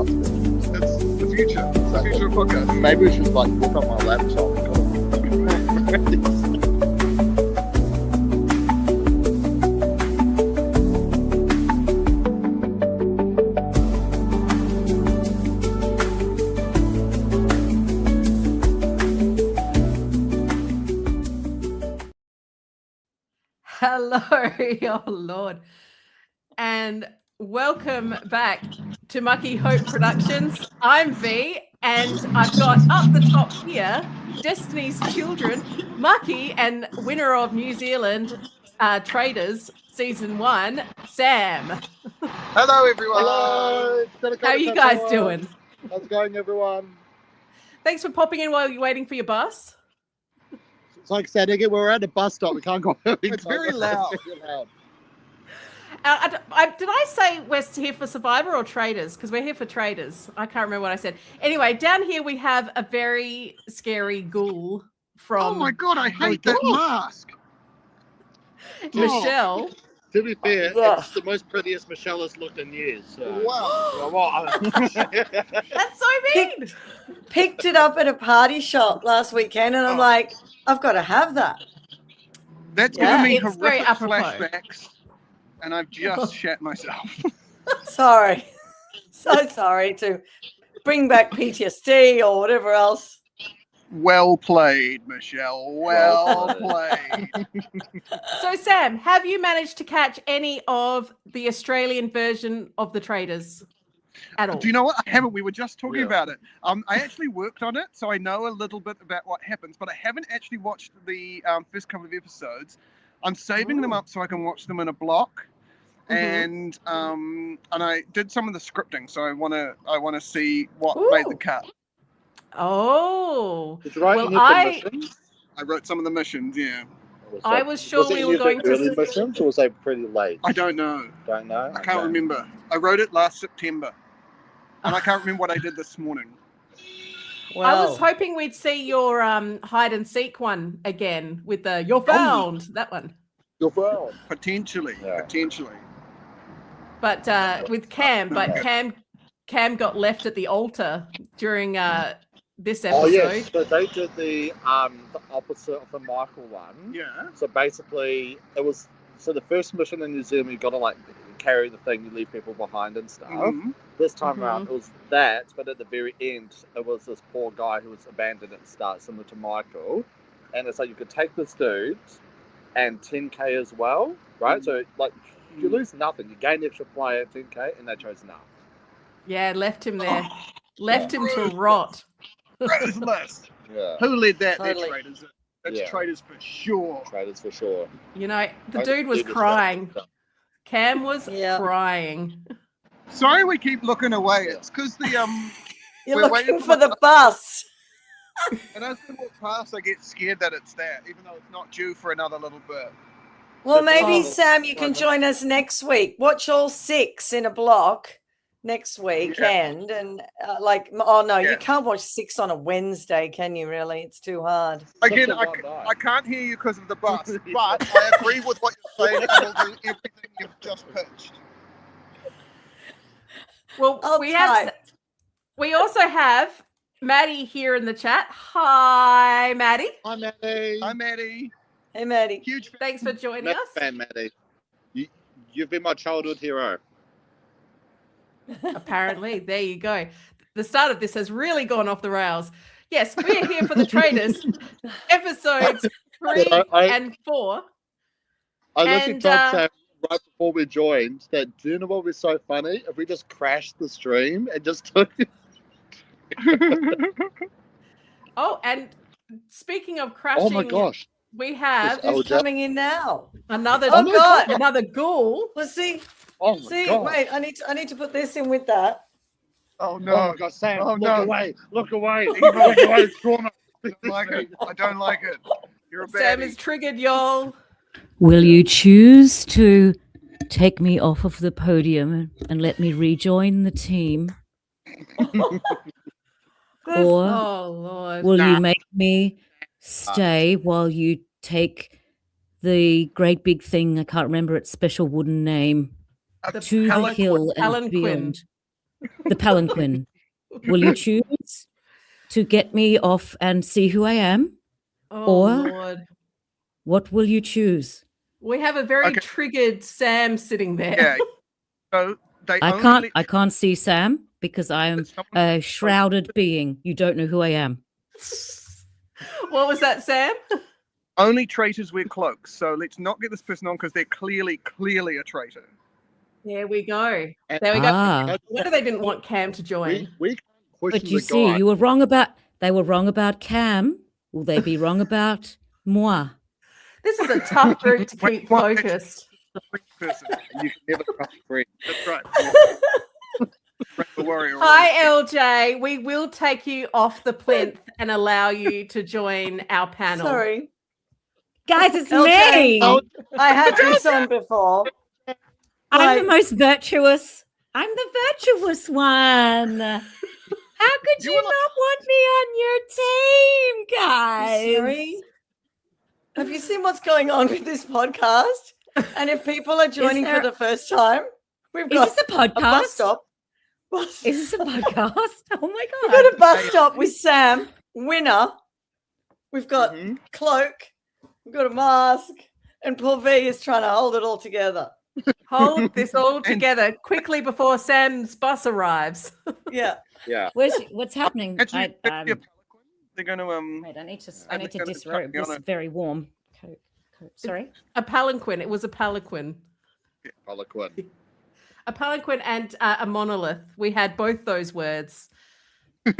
podcast. It's the future. It's the future of podcast. Maybe we should like look on my laptop and go. Hello, oh Lord, and welcome back to Mucky Hope Productions. I'm Vee, and I've got up the top here Destiny's Children, Mucky, and winner of New Zealand Traitors Season 1, Sam. Hello, everyone. Hello. How are you guys doing? How's it going, everyone? Thanks for popping in while you're waiting for your bus. It's like saying again, we're at a bus stop. We can't go. It's very loud. It's very loud. Did I say we're here for Survivor or Traitors? Because we're here for Traitors. I can't remember what I said. Anyway, down here we have a very scary ghoul from... Oh my God, I hate that mask. Michelle. To be fair, it's the most prettiest Michelle has looked in years. So. Wow. That's so mean. Picked it up at a party shop last weekend, and I'm like, I've got to have that. That's giving me it's very horrific apropos. flashbacks, and I've just shat myself. Sorry. So sorry to bring back PTSD or whatever else. Well played, Michelle. Well played. So, Sam, have you managed to catch any of the Australian version of the Traitors at all? Do you know what? I haven't. We were just talking about it. I actually worked on it, so I know a little bit about what happens, but I haven't actually watched the first couple of episodes. I'm saving them up so I can watch them in a block, and I did some of the scripting, so I want to see what made the cut. Oh, Did you write well, any of the missions? I wrote some of the missions. Yeah, I was sure we were going to. Early missions, or was they pretty late? I don't know. Don't know. I can't remember. I wrote it last September, and I can't remember what I did this morning. Well, I was hoping we'd see your hide and seek one again with the "You're found" that one. You're well. Potentially. But with Cam, Cam got left at the altar during this episode. Oh yes, so they did the opposite of the Michael one. Yeah. So basically, it was the first mission in New Zealand. You got to like carry the thing, you leave people behind and stuff. This time around, it was that, but at the very end, it was this poor guy who was abandoned at the start, similar to Michael. And it's like you could take this dude and 10k as well, right? So like you lose nothing, you gain extra player at 10k, and they chose none. Yeah, left him there. Left him to rot. Traitors list. Yeah. Who led that? Totally. That's Traitors. That's Yeah. Traitors for sure. Traitors for sure. You know, the dude was crying. Cam was crying. Sorry, we keep looking away. It's because the you're we're waiting looking for the bus. And as we walk past, I get scared that it's that, even though it's not due for another little bit. Well, maybe, Sam, you can join us next week. Watch all 6 in a block next weekend. And you can't watch 6 on a Wednesday, can you really? It's too hard. Again, I can't hear you because of the bus, but I agree with what you're saying, and we'll do everything you've just pitched. Well, we also have Maddie here in the chat. Hi, Maddie. Hi, Maddie. Hi, Maddie. Hey, Maddie. Huge fan. Thanks for joining us. Fan, Maddie. You've been my childhood hero. Apparently, there you go. The start of this has really gone off the rails. Yes, we're here for the Traitors, episodes 3 and 4. I literally told Sam right before we joined that, do you know what was so funny? If we just crashed the stream and just took it. Oh, and speaking of crashing, Oh my gosh. we have Who's coming in now? another ghoul. Well, see, Oh my God. wait, I need to put this in with that. Oh Oh no! my God, Sam, Oh, look no. away. Look away. Look away. Trauma. I don't like it. I don't like it. You're a Sam baddie. is triggered, y'all. Will you choose to take me off of the podium and let me rejoin the team? Or Oh Lord. will you make me stay while you take the great big thing, I can't remember its special wooden name, The to the Palanquin. hill and Palanquin. beyond? the palanquin. Will you choose to get me off and see who I am? Oh, Or- Lord. What will you choose? We have a very Okay. triggered Sam sitting there. Yeah. So they I only can't see Sam because I am a shrouded being. You don't know who I am. What was that, Sam? only traitors wear cloaks. So let's not get this person on because they're clearly a traitor. There we go. And- There we go. Ah, Wonder they didn't want Cam to join. we can't question but you the see, guy. you were wrong about. They were wrong about Cam. Will they be wrong about moi? This is a tough group to keep What- focused. Person. You can never trust a friend. That's right. The warrior. Hi, LJ. We will take you off the plinth and allow you to join our panel. Sorry. Guys, it's LJ. me. I had this on before. I'm the Like- most virtuous. I'm the virtuous one. How could you not want me on your team, guys? Sorry. Have you seen what's going on with this podcast? And if people are joining there- for the first time, we've Is got this a a bus podcast? stop. Is this a podcast? Oh my We've god! got a bus stop with Sam, winner. We've got Mhm. cloak. We've got a mask. And poor V is trying to hold it all together. Hold this all together quickly before Sam's bus arrives. Yeah. Yeah. What's happening? Actually, they're going to Wait, I need to And it's gonna disrobe. cut me on This is it. very warm. Sorry. A palanquin. It was a palanquin. Eloquent. A palanquin and a monolith. We had both those words.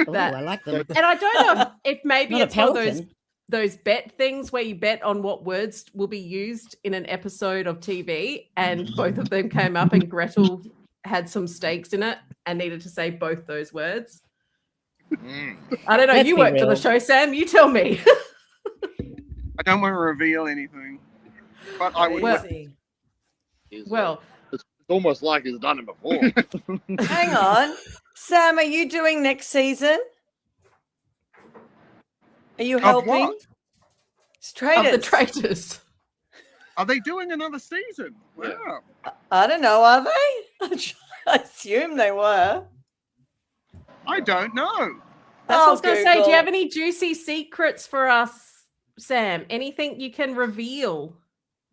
Oh, That- I like them. And I don't know if maybe Not a it's one of pelican. those bet things where you bet on what words will be used in an episode of TV, and both of them came up, and Gretel had some stakes in it and needed to say both those words. Mm. I don't know. Let's You be worked on the real. show, Sam. You tell me. I don't want to reveal anything. But I would. Well- He's, Well, it's almost like he's done it before. Hang on. Sam, are you doing next season? Are you Of helping? what? It's of traitors. the traitors. Are they doing another season? Yeah. Wow. I don't know, are they? I assume they were. I don't know. That's what I was going to say. Do Google. you have any juicy secrets for us, Sam? Anything you can reveal?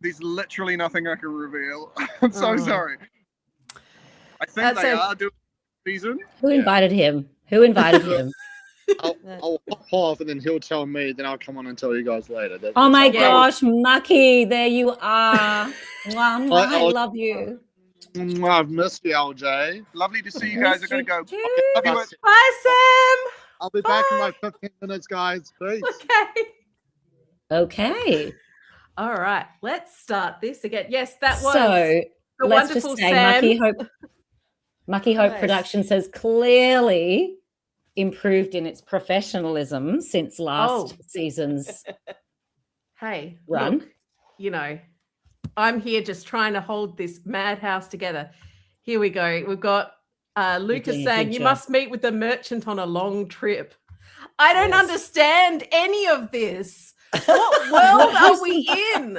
There's literally nothing I can reveal. I'm so Oh. sorry. I think That's they okay. are doing a season. Who invited him? Who invited him? I'll hop off and then he'll tell me, then I'll come on and tell you guys later. Oh my Yeah. gosh, Mucky, there you are. Mwah, mwah, I I'll- love you. I've missed you, LJ. Lovely to see you guys. Missed Are going to you go. too. Okay, love you. Bye. Hi, I'll be back in like 15 minutes, guys. Peace. Sam. Okay. Okay. All right. Let's start this again. Yes, that was So the let's wonderful just say Sam. Mucky Hope Nice. Productions has clearly improved in its professionalism since last season's Hey, Run. look, you know, I'm here just trying to hold this madhouse together. Here we go. We've got Lucas doing a saying good you job. must meet with the merchant on a long trip. I don't Yes. understand any of this. What world are we in?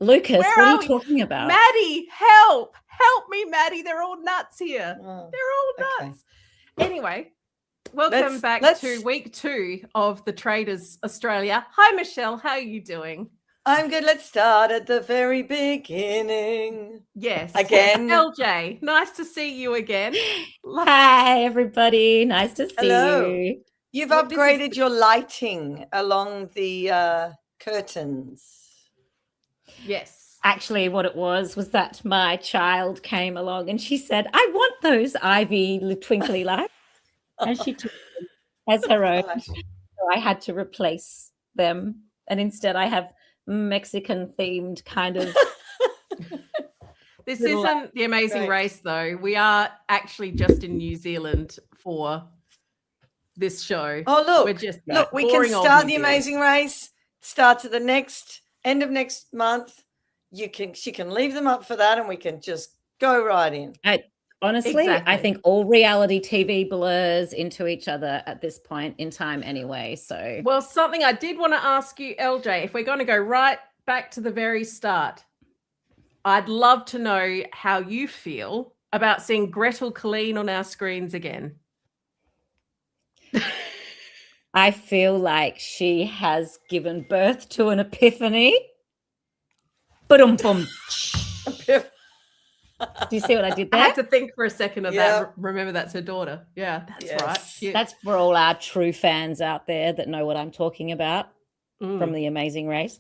Lucas. Where What are are you we? talking about? Maddie, help! Help me, Maddie. They're all nuts here. Oh. They're all Okay. nuts. Anyway, welcome Let's- back let's- to week 2 of the Traitors Australia. Hi, Michelle. How are you doing? I'm good. Let's start at the very beginning. Yes. Again. LJ, nice to see you again. Hi, everybody. Nice to see Hello. you. You've Well, this is- upgraded your lighting along the curtains. Yes. Actually, what it was that my child came along and she said, I want those ivy twinkly lights. And she took them as her own. Right. So I had to replace them. And instead, I have Mexican themed kind of. This Little- isn't the Amazing Right. Race, though. We are actually just in New Zealand for this show. Oh, We're look. just Look, we can boring old start New the Zealand. Amazing Race. Starts at the end of next month. She can leave them up for that, and we can just go right in. Honestly, Exactly. I think all reality TV blurs into each other at this point in time anyway. So Well, something I did want to ask you, LJ, if we're going to go right back to the very start, I'd love to know how you feel about seeing Gretel Colleen on our screens again? I feel like she has given birth to an epiphany. Ba-dum-bum. Do you see what I did there? I had to think for a second of that. Remember, that's her daughter. Yeah, that's right. Cute. That's for all our true fans out there that know what I'm talking about from The Amazing Race.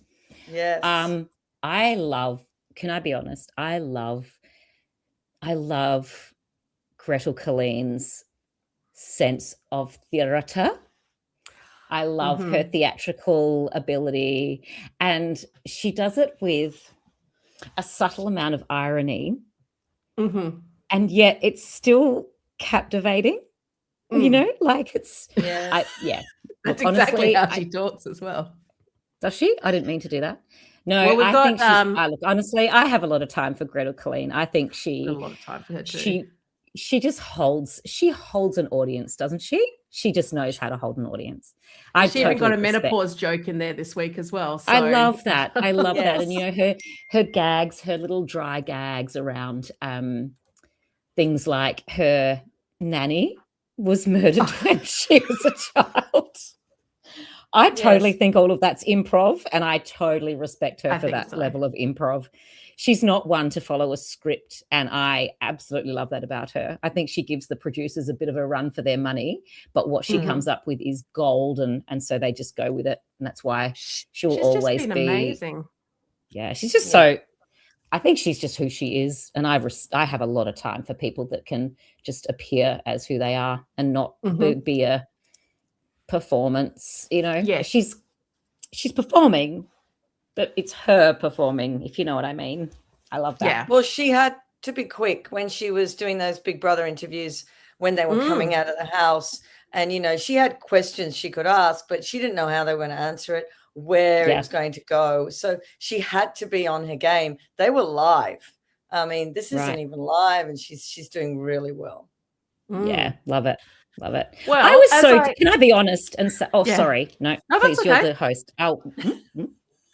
Yes. I love, can I be honest? I love Gretel Colleen's sense of theatre. I love her theatrical ability, and she does it with a subtle amount of irony, and yet it's still captivating. You know, like it's That's exactly how she talks as well. Does she? I didn't mean to do that. No, well, I think she's. Look, honestly, I have a lot of time for Gretel Colleen. I think a lot of time for her too. She just holds an audience, doesn't she? She just knows how to hold an audience. She even got a menopause joke in there this week as well. So. I love that. I love that. And, you know, her gags, her little dry gags around things like her nanny was murdered when she was a child. I totally think all of that's improv, and I totally respect her for that level of improv. She's not one to follow a script, and I absolutely love that about her. I think she gives the producers a bit of a run for their money, but what she comes up with is gold, and so they just go with it, and that's why she's always be amazing. Yeah, she's just so. I think she's just who she is, and I have a lot of time for people that can just appear as who they are and not be a performance. You know, she's performing. But it's her performing, if you know what I mean. I love that. Yeah. Well, she had to be quick when she was doing those Big Brother interviews when they were coming out of the house. And, you know, she had questions she could ask, but she didn't know how they were going to answer it, where it was going to go. So she had to be on her game. They were live. I mean, this isn't even live, and she's doing really well. Yeah, love it. Love it. Well, I was can I be honest and say, sorry. No, please, okay. You're the host.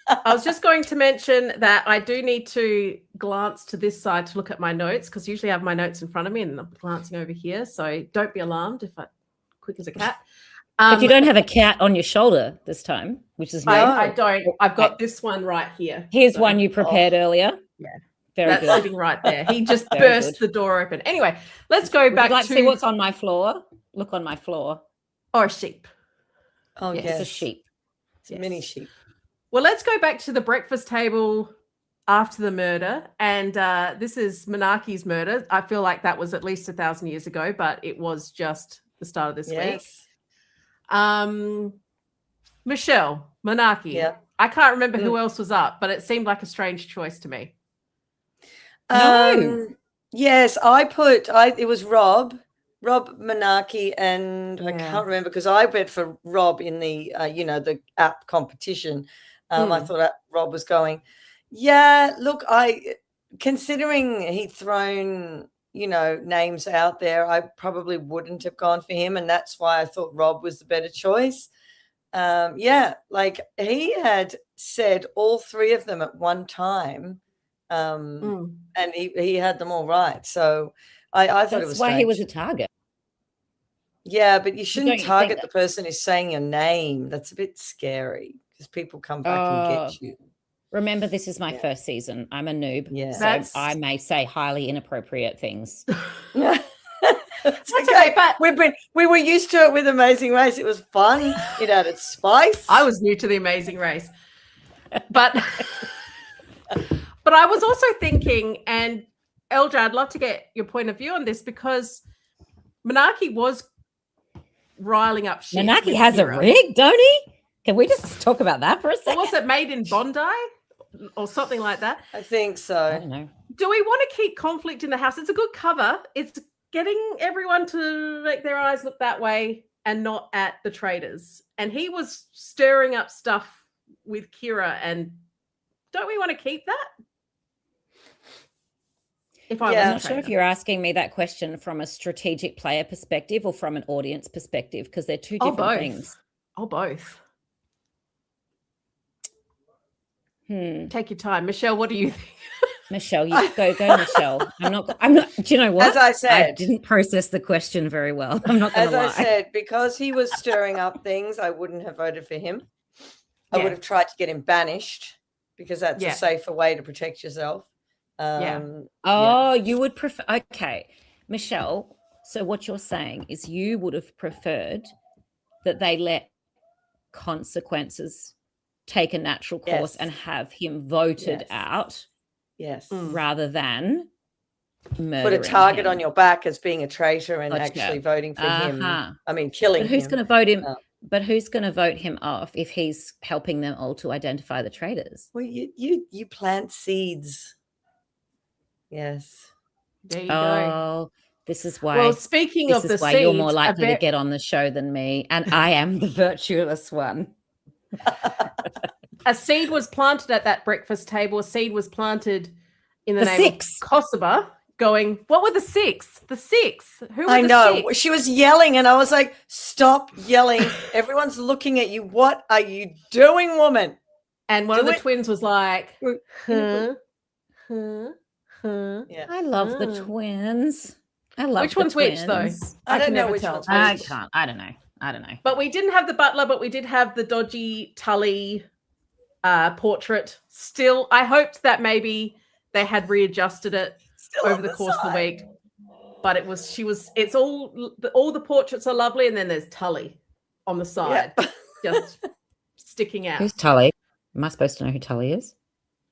I was just going to mention that I do need to glance to this side to look at my notes, because usually I have my notes in front of me and I'm glancing over here. So don't be alarmed if I'm quick as a cat. But you don't have a cat on your shoulder this time, which is new. I don't. I've got this one right here. Here's one you prepared earlier. Yeah. Very good. Sitting right there. He just burst the door open. Anyway, let's go back to see what's on my floor. Look on my floor. Or a sheep. Oh, yes. It's a sheep. It's a mini sheep. Well, let's go back to the breakfast table after the murder. And this is Monaki's murder. I feel like that was at least 1,000 years ago, but it was just the start of this week. Michelle, Monaki. Yeah. I can't remember who else was up, but it seemed like a strange choice to me. Yes, it was Rob, Monaki, and I can't remember because I went for Rob in the, the app competition. I thought Rob was going. Yeah, look, considering he'd thrown, names out there, I probably wouldn't have gone for him. And that's why I thought Rob was the better choice. Like he had said all three of them at one time. And he had them all right. So I thought it was why strange. he was a target. Yeah, but you shouldn't target the person who's saying your name. That's a bit scary because people come back and get you. Remember, this is my first season. I'm a noob. Yeah. So I may say highly inappropriate things. That's okay. But we were used to it with Amazing Race. It was fun. It added spice. I was new to the Amazing Race. But I was also thinking, and Eldra, I'd love to get your point of view on this because Monaki was riling up shit. Monaki has a rig, don't he? Can we just talk about that for a second? Was it made in Bondi or something like that? I think so. I don't know. Do we want to keep conflict in the house? It's a good cover. It's getting everyone to make their eyes look that way and not at the traitors. And he was stirring up stuff with Kira, and don't we want to keep that? I'm not sure if you're asking me that question from a strategic player perspective or from an audience perspective, because they're two different things. Oh, both. Take your time. Michelle, what do you think? Michelle, you go, Michelle. I'm not. Do you know what? As I said, I didn't process the question very well. I'm not going to lie. As I said, because he was stirring up things, I wouldn't have voted for him. I would have tried to get him banished because that's a safer way to protect yourself. You would prefer. Okay, Michelle. So what you're saying is you would have preferred that they let consequences take a natural course and have him voted out. Yes. Rather than murdering put a target him. on your back as being a traitor and actually voting for him. I mean, killing him. But who's going to vote him? But who's going to vote him off if he's helping them all to identify the traitors? Well, you plant seeds. Yes. There you go. This is why. Well, speaking of the seeds, you're more likely to get on the show than me, and I am the virtuous one. A seed was planted at that breakfast table. A seed was planted in the name of Kosovo, going, what were the six? The six. Who were I the know. six? She was yelling, and I was like, stop yelling. Everyone's looking at you. What are you doing, woman? And one of the twins was like, huh. Yeah. I love the twins. I love which one's twins. which, though? I don't know never which tell. one's I which. can't. I don't know. But we didn't have the butler, but we did have the dodgy Tully portrait. Still, I hoped that maybe they had readjusted it over the course of the week. But it's all the portraits are lovely, and then there's Tully on the side, just sticking out. Who's Tully? Am I supposed to know who Tully is?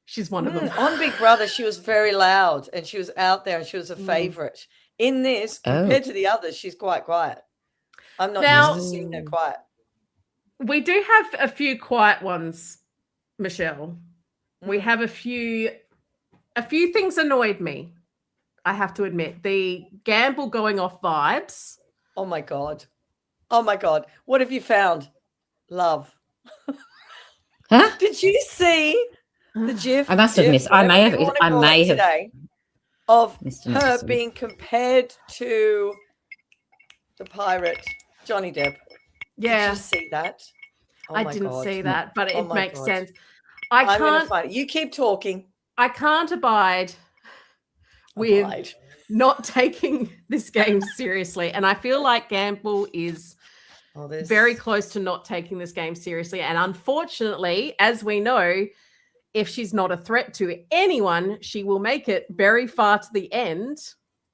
She's one of them. On Big Brother, she was very loud, and she was out there, and she was a favorite. In this, compared to the others, she's quite quiet. I'm not used to seeing her quiet. We do have a few quiet ones, Michelle. We have a few things annoyed me, I have to admit. The Gamble going off vibes. Oh my God. What have you found? Love. Huh? Did you see the GIF? I must have missed. I may have today of missed her being compared to the pirate Johnny Depp. Yeah. Did you see that? Oh I didn't see that, but it makes sense. I'm gonna find it. You keep talking. I can't abide with not taking this game seriously. And I feel like Gamble is very close to not taking this game seriously. And unfortunately, as we know, if she's not a threat to anyone, she will make it very far to the end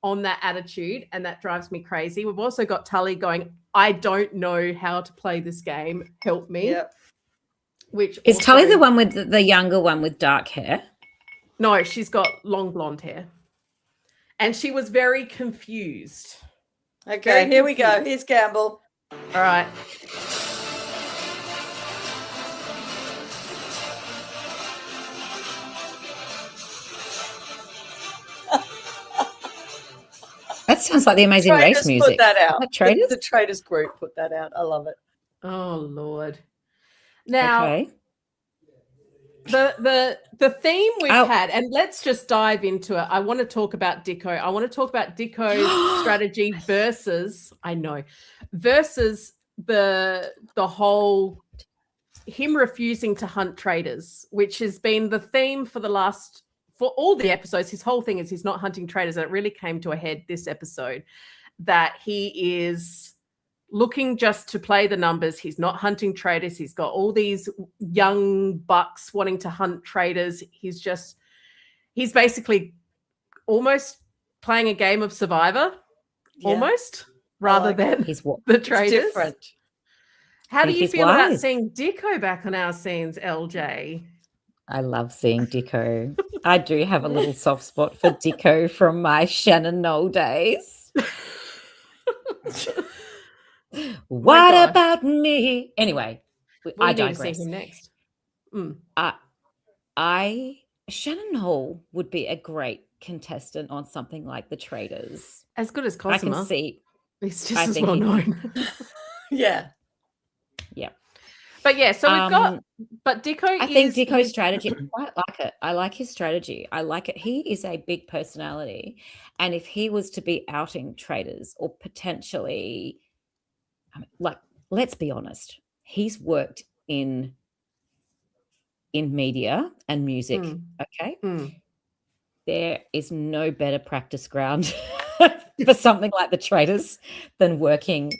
on that attitude. And that drives me crazy. We've also got Tully going, I don't know how to play this game. Help me. Yep. Which is Tully the one with the younger one with dark hair? No, she's got long blonde hair. And she was very confused. Okay, here we go. Here's Gamble. All right. That sounds like the Amazing Race music. Put that out. Traitors? The Traitors group put that out. I love it. Oh Lord. Now the theme we've had, and let's just dive into it. I want to talk about Dicko. I want to talk about Dicko's strategy versus the whole him refusing to hunt traitors, which has been the theme for all the episodes. His whole thing is he's not hunting traitors, and it really came to a head this episode that he is looking just to play the numbers. He's not hunting traitors. He's got all these young bucks wanting to hunt traitors. He's basically almost playing a game of Survivor, rather than the traitors. It's different. How do you feel about seeing Dicko back on our scenes, LJ? I love seeing Dicko. I do have a little soft spot for Dicko from my Shannon Knoll days. What about me? Anyway, I digress. Need to see him next. Shannon Knoll would be a great contestant on something like The Traitors. As good as Cosima. I can see. He's just as well known. Yeah. But yeah, so we've got, but Dicko I think Dicko's strategy, I quite like it. I like his strategy. I like it. He is a big personality. And if he was to be outing traitors or potentially, let's be honest, he's worked in media and music, okay? there is no better practice ground for something like the Traitors than working,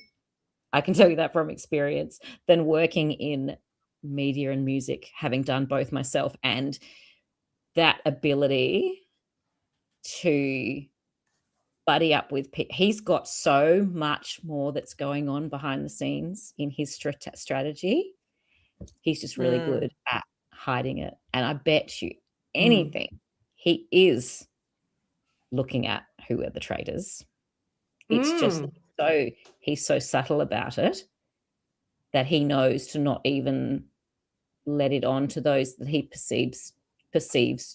I can tell you that from experience, than working in media and music, having done both myself, and that ability to buddy up with people. He's got so much more that's going on behind the scenes in his strategy. He's just really good at hiding it. And I bet you anything he is looking at who are the traitors. It's just he's so subtle about it that he knows to not even let it on to those that he perceives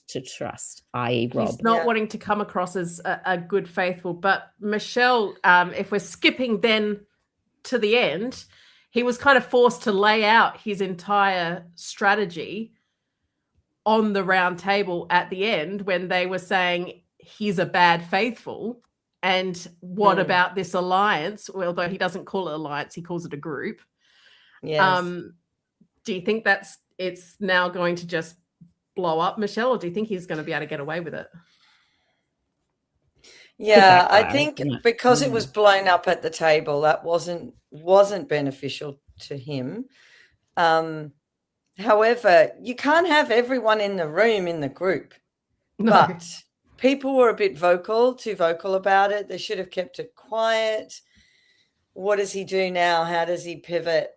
to trust, i.e. Rob. He's not wanting to come across as a good faithful. But Michelle, if we're skipping then to the end, he was kind of forced to lay out his entire strategy on the round table at the end when they were saying he's a bad faithful. And what about this alliance? Well, although he doesn't call it alliance, he calls it a group. Yes. Do you think it's now going to just blow up, Michelle, or do you think he's going to be able to get away with it? Yeah, I think because it was blown up at the table, that wasn't beneficial to him. However, you can't have everyone in the room in the group. No. But people were a bit too vocal about it. They should have kept it quiet. What does he do now? How does he pivot?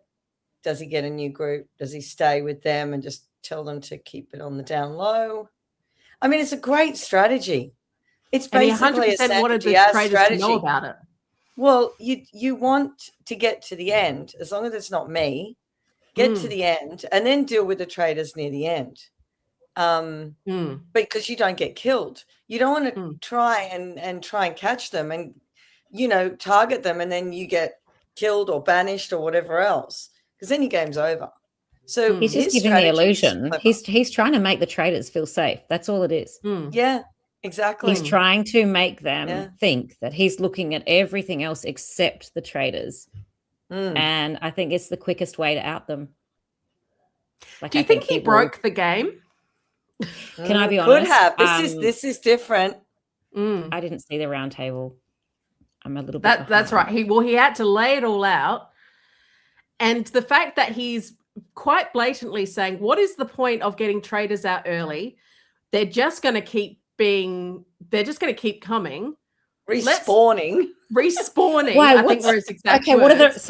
Does he get a new group? Does he stay with them and just tell them to keep it on the down low? I mean, it's a great strategy. It's basically a wanted the Traitors to know about it. Well, you want to get to the end, as long as it's not me, get to the end and then deal with the Traitors near the end. Because you don't get killed. You don't want to try and catch them and, target them and then you get killed or banished or whatever else, because then your game's over. So he's just giving the illusion. He's trying to make the Traitors feel safe. That's all it is. Yeah, exactly. He's trying to make them think that he's looking at everything else except the Traitors. And I think it's the quickest way to out them. Do you think he broke the game? Can I be honest? Could have. This is different. I didn't see the round table. I'm a little bit. That's right. He had to lay it all out, and the fact that he's quite blatantly saying, "What is the point of getting Traitors out early? They're just going to keep coming, respawning." Why, I think were his exact words.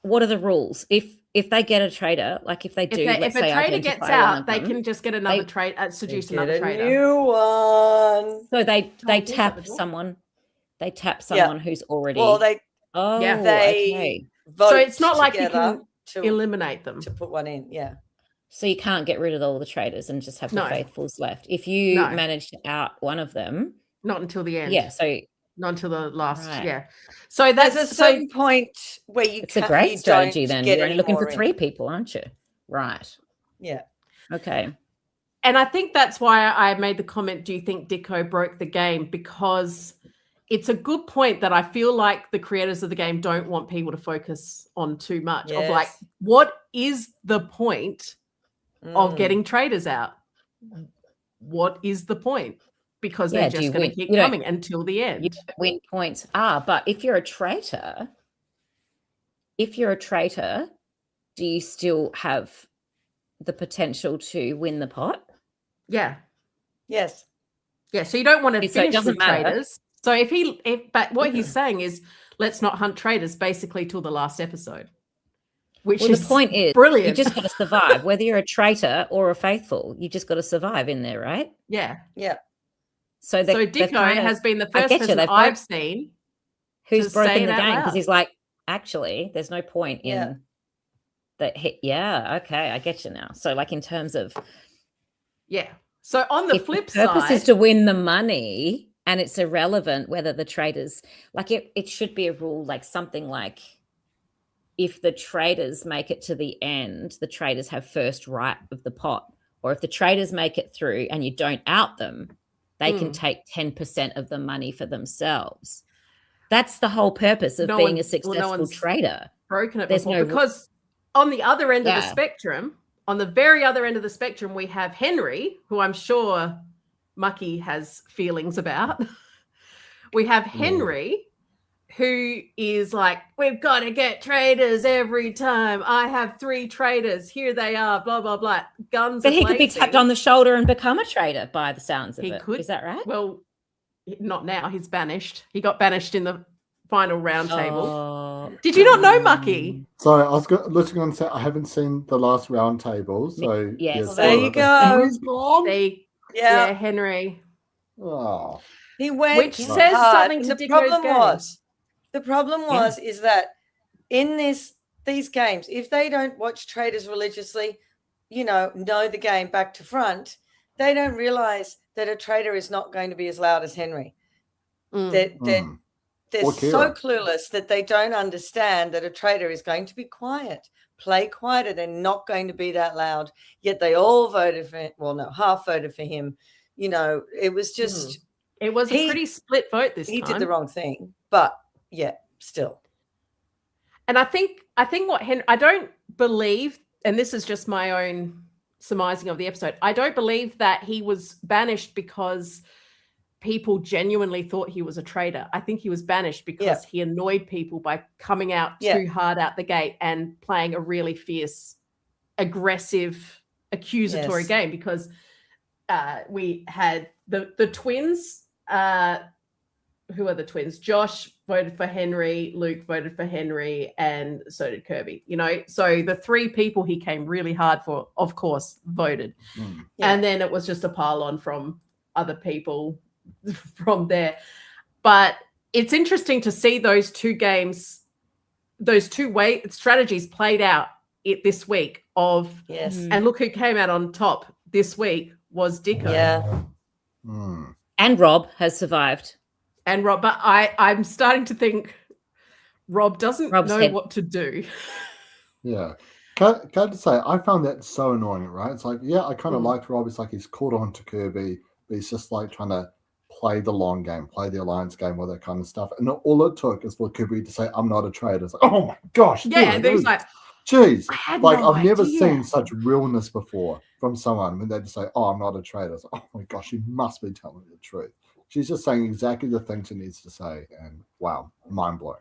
What are the rules? If they get a traitor, like if they do, if a traitor gets out, they can just get another traitor, seduce another traitor. New one. So they tap someone. They tap someone who's already. Well, they vote. So it's not like you can eliminate them to put one in. Yeah. So you can't get rid of all the traitors and just have the faithfuls left. If you manage to out one of them, not until the end. Yeah. So not until the last. Right. Yeah. So that's a certain point where it's a great strategy. Then you're only looking for 3 people, aren't you? Right. Yeah. Okay. And I think that's why I made the comment, do you think Dicko broke the game? Because it's a good point that I feel like the creators of the game don't want people to focus on too much of like, what is the point of getting traitors out? What is the point? Because they're just going to keep coming until the end. You don't win points. But if you're a traitor, do you still have the potential to win the pot? Yeah. Yes. Yeah. So you don't want to finish with traitors. So but what he's saying is, let's not hunt traitors basically till the last episode. The point is, brilliant. You just got to survive, whether you're a traitor or a faithful. You just got to survive in there, right? Yeah. Yeah. So Dicko has been the first person I've seen who's broken the game because he's like, actually, there's no point in that hit. Yeah, okay, I get you now. So, like in terms of, So on the flip side, the purpose is to win the money, and it's irrelevant whether the traitors like it should be a rule, like something like, if the traitors make it to the end, the traitors have first right of the pot, or if the traitors make it through and you don't out them, they can take 10% of the money for themselves. That's the whole purpose of being a successful traitor. Broken it before, because on the other end of the spectrum, on the very other end of the spectrum, we have Henry, who I'm sure Mucky has feelings about. We have Henry, who is like, we've got to get traitors every time. I have 3 traitors. Here they are, blah, blah, blah. Guns But are he could be blazing. tapped on the shoulder and become a traitor by the sounds of He it. could. Is that right? Well, not now. He's banished. He got banished in the final round table. Oh, Did you not know, Mucky? Sorry, I was literally going to say I haven't seen the last round table. So yes. Well, there you go. Henry's gone. Yeah, Henry. Oh. He went Which says hard. something And to the Dicko's problem game. was is that in these games, if they don't watch Traitors religiously, know the game back to front, they don't realize that a traitor is not going to be as loud as Henry. They're so clueless that they don't understand that a traitor is going to be quiet, play quieter. They're not going to be that loud. Yet they all voted for him. Well, no, half voted for him. It was just it was a pretty split vote this time. He did the wrong thing, but yeah, still. And I think what Henry, I don't believe, and this is just my own surmising of the episode, I don't believe that he was banished because people genuinely thought he was a traitor. I think he was banished because he annoyed people by coming out too hard out the gate and playing a really fierce, aggressive, accusatory game, because we had the twins. Who are the twins? Josh voted for Henry, Luke voted for Henry, and so did Kirby. So the 3 people he came really hard for, of course, voted. And then it was just a pile on from other people from there. But it's interesting to see those 2 games, those 2 strategies played out this week and look who came out on top this week was Dicko. Yeah. And Rob has survived. And Rob, but I'm starting to think Rob doesn't know what to do. Yeah. Can I just say, I found that so annoying, right? It's like, I kind of liked Rob. It's like he's caught on to Kirby, but he's just like trying to play the long game, play the alliance game, all that kind of stuff. And all it took is for Kirby to say, I'm not a traitor. It's like, oh my gosh. Yeah, and he's like, jeez. Like, no I've never idea. seen such realness before from someone when they just say, oh, I'm not a traitor. It's like, oh my gosh, you must be telling me the truth. She's just saying exactly the thing she needs to say. And wow, mind blowing.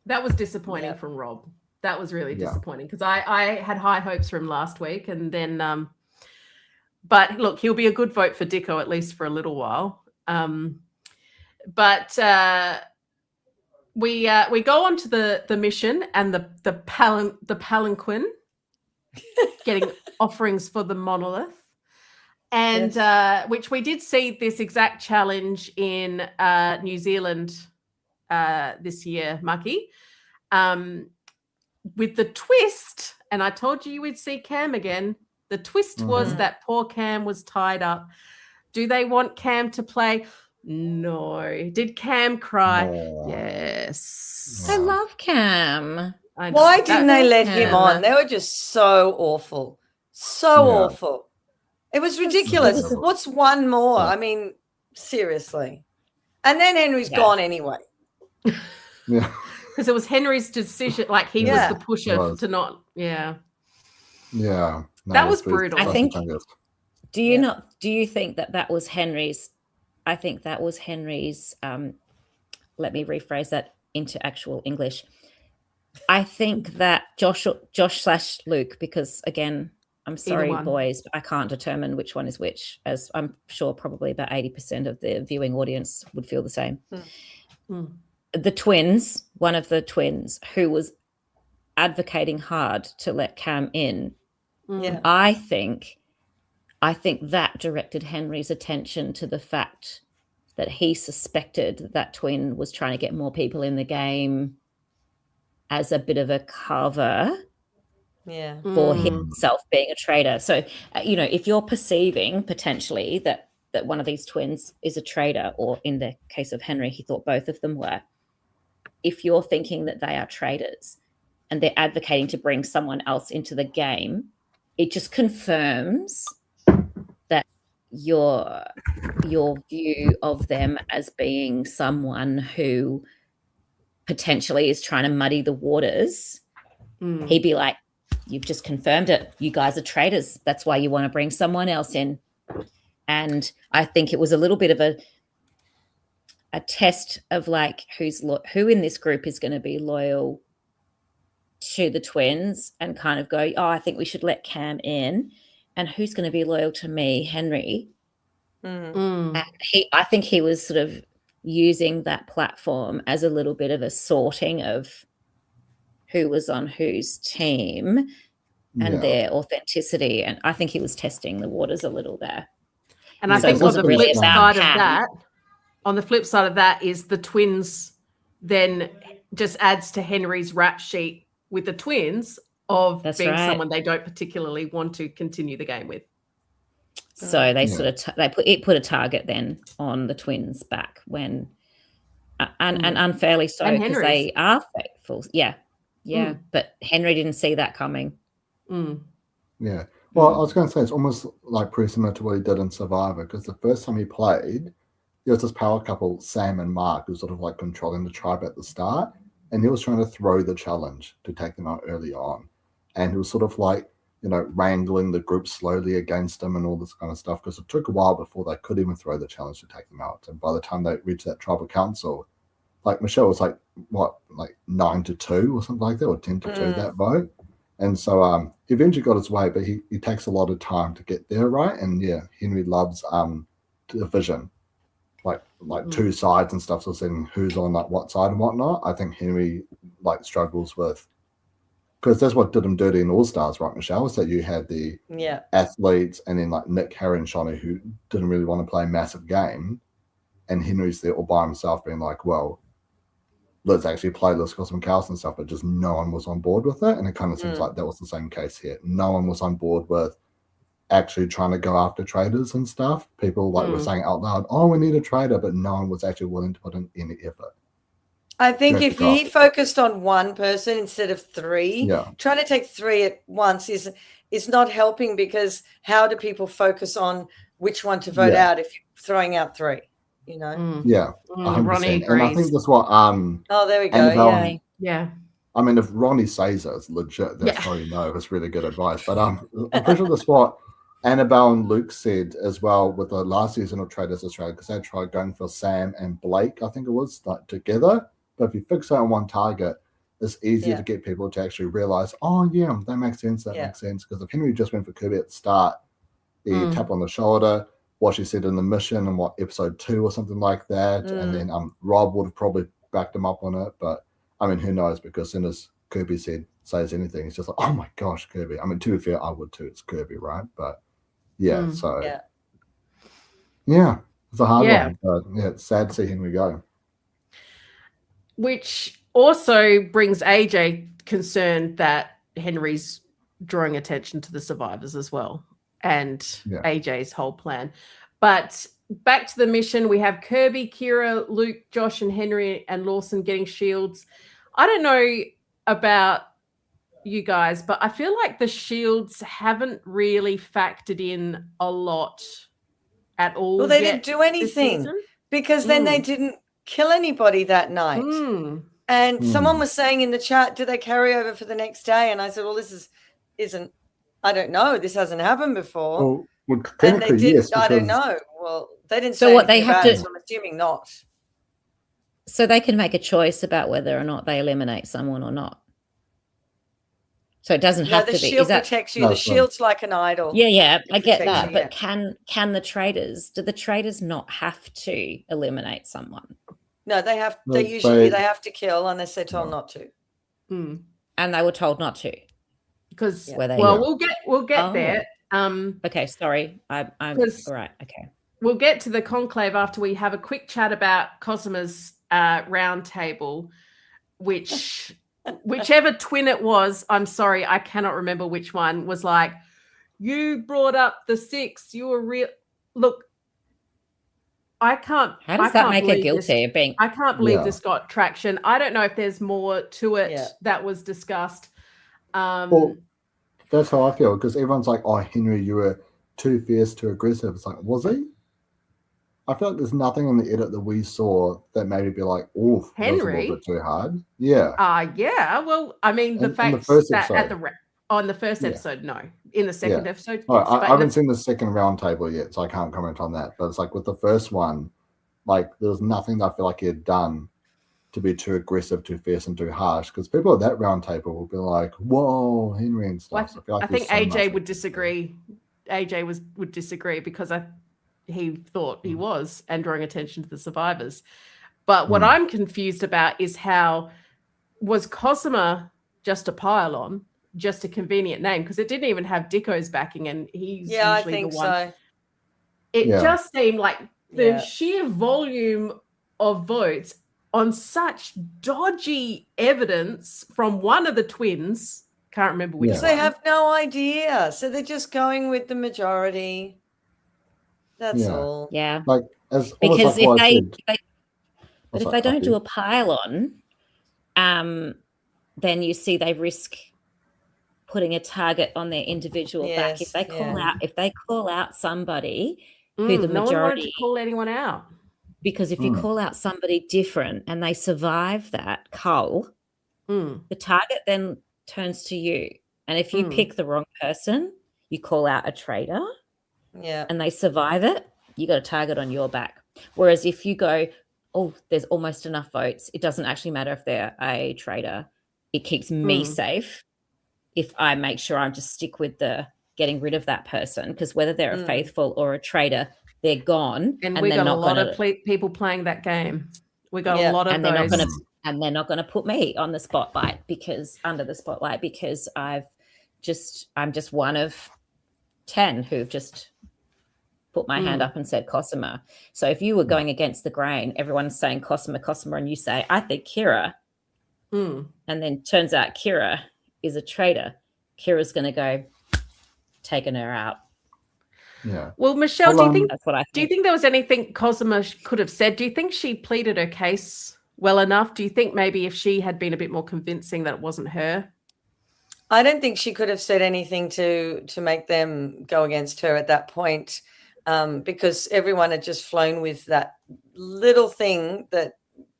That was disappointing from Rob. That was really disappointing because I had high hopes for him last week. And then, but look, he'll be a good vote for Dicko, at least for a little while. But we go on to the mission and the palanquin getting offerings for the monolith. And which we did see this exact challenge in New Zealand this year, Mucky, with the twist. And I told you would see Cam again. The twist was that poor Cam was tied up. Do they want Cam to play? No. Did Cam cry? No. Yes. I love Cam. I know. Why didn't they let him on? They were just so awful. So awful. It was ridiculous. What's one more? I mean, seriously. And then Henry's gone anyway. Yeah. Because it was Henry's decision. Like, he was the pusher to not, Yeah. No, that was brutal. I think, do you think that was Henry's, I think that was Henry's, let me rephrase that into actual English. I think that Josh/Luke, because again, I'm sorry, boys, but I can't determine which one is which, as I'm sure probably about 80% of the viewing audience would feel the same. The twins, one of the twins who was advocating hard to let Cam in, I think that directed Henry's attention to the fact that he suspected that twin was trying to get more people in the game as a bit of a cover for himself being a traitor. So, if you're perceiving potentially that one of these twins is a traitor, or in the case of Henry, he thought both of them were, if you're thinking that they are traitors and they're advocating to bring someone else into the game, it just confirms that your view of them as being someone who potentially is trying to muddy the waters. He'd be like, you've just confirmed it. You guys are traitors. That's why you want to bring someone else in. And I think it was a little bit of a test of like who in this group is going to be loyal to the twins and kind of go, oh, I think we should let Cam in, and who's going to be loyal to me, Henry. Mm. I think he was sort of using that platform as a little bit of a sorting of who was on whose team and their authenticity, and I think he was testing the waters a little there. And I think on the flip side of that is the twins then just adds to Henry's rap sheet with the twins of being someone they don't particularly want to continue the game with. So they sort of put a target then on the twins' back when and unfairly so, because they are faithful. But Henry didn't see that coming. Yeah. Well, I was going to say it's almost like pretty similar to what he did in Survivor, because the first time he played, there was this power couple, Sam and Mark, who was sort of like controlling the tribe at the start, and he was trying to throw the challenge to take them out early on, and he was sort of like, you know, wrangling the group slowly against him and all this kind of stuff, because it took a while before they could even throw the challenge to take them out. And by the time they reached that tribal council, like Michelle was like, what, like 9-2 or something like that, or 10-2 that vote. And so he eventually got his way, but he takes a lot of time to get there, right? And yeah, Henry loves division, like two sides and stuff, so saying who's on like what side and whatnot. I think Henry like struggles with, because that's what did him dirty in All Stars, right, Michelle? Was that you had the athletes and then like Nick, Harry, and Shawnee who didn't really want to play a massive game, and Henry's there all by himself being like, well, let's actually play, let's got some cows and stuff, but just no one was on board with it. And it kind of seems like that was the same case here. No one was on board with actually trying to go after traitors and stuff. People like were saying out loud, oh, we need a traitor, but no one was actually willing to put in any effort. I think if he focused on one person instead of three, trying to take three at once is not helping, because how do people focus on which one to vote out if you're throwing out three? You know? Yeah, 100%. And I think that's what oh, there we go. Yeah. I mean, if Ronnie says it's legit, that's how you know it's really good advice. But I'm pretty sure that's what Annabelle and Luke said as well with the last season of Traitors Australia, because they tried going for Sam and Blake, I think it was, like together. But if you fix on one target, it's easier to get people to actually realize, oh yeah, that makes sense. That makes sense. Because if Henry just went for Kirby at the start, the tap on the shoulder, what she said in the mission and what episode 2 or something like that, and then Rob would have probably backed him up on it. But I mean, who knows? Because as soon as Kirby says anything, it's just like, oh my gosh, Kirby. I mean, to be fair, I would too. It's Kirby, right? But yeah, it's a hard one. But yeah, it's sad to see Henry go. Which also brings AJ concerned that Henry's drawing attention to the survivors as well, and AJ's whole plan. But back to the mission, we have Kirby, Kira, Luke, Josh, and Henry and Lawson getting shields. I don't know about you guys, but I feel like the shields haven't really factored in a lot at all. Well, they didn't do anything because then they didn't kill anybody that night. And someone was saying in the chat, do they carry over for the next day? And I said, well, this isn't, I don't know. This hasn't happened before. Well, and they did. I don't know. Well, they didn't say so what they have to. So I'm assuming not. So they can make a choice about whether or not they eliminate someone or not. So it doesn't have to be. The shield protects you. The shield's like an idol. Yeah, I get that. But can the traitors? Do the traitors not have to eliminate someone? No, they have. They usually have to kill unless they're told not to. And they were told not to. Because we'll get there. Okay, sorry. I'm all right. Okay. We'll get to the conclave after we have a quick chat about Cosima's round table, whichever twin it was, I'm sorry, I cannot remember which one, was like, you brought up the 6, you were real. Look, I can't. How does that make her guilty of being? I can't believe this got traction. I don't know if there's more to it that was discussed. Well, that's how I feel, because everyone's like, oh, Henry, you were too fierce, too aggressive. It's like, was he? I feel like there's nothing in the edit that we saw that made me be like, oh, Henry, that was a little bit too hard. Yeah. Yeah. Well, I mean, the fact that on the first episode, no, in the second episode. Oh, yes, I but haven't seen the second round table yet, so I can't comment on that. But it's like with the first one, like there was nothing that I feel like he had done to be too aggressive, too fierce, and too harsh. Because people at that round table will be like, "Whoa, Henry," and stuff. Well, So I feel like I think there's so AJ much- would disagree. AJ would disagree because he thought he was and drawing attention to the survivors. But what I'm confused about is how was Cosima just a pile-on, just a convenient name? Because it didn't even have Dicko's backing, and he's Yeah, I usually think the one. so. It Yeah. just seemed like the sheer volume of votes on such dodgy evidence from one of the twins. Can't remember which. Yeah. They have no idea, so they're just going with the majority. That's all. Yeah. Like as Because almost like if what I they, said- but if What's they that, don't do Puppy? a pile-on, then you see they risk putting a target on their individual back. If Yes, they call out somebody who the no one wanted to majority, call anyone out. because if you call out somebody different and they survive that cull, the target then turns to you. And if you pick the wrong person, you call out a traitor, and they survive it, you got a target on your back. Whereas if you go, oh, there's almost enough votes, it doesn't actually matter if they're a traitor. It keeps me safe if I make sure I just stick with the getting rid of that person, because whether they're a faithful or a traitor, they're gone, And we got a lot of people playing that game. We got a lot of those. They're not going to put me on the spotlight because I'm just one of 10 who've just put my hand up and said Cosima. So if you were going against the grain, everyone's saying Cosima, and you say, I think Kira. And then turns out Kira is a traitor. Kira's going to go, taking her out. Yeah. Well, Michelle, do you think there was anything Cosima could have said? Do you think she pleaded her case well enough? Do you think maybe if she had been a bit more convincing that it wasn't her? I don't think she could have said anything to make them go against her at that point, because everyone had just flown with that little thing that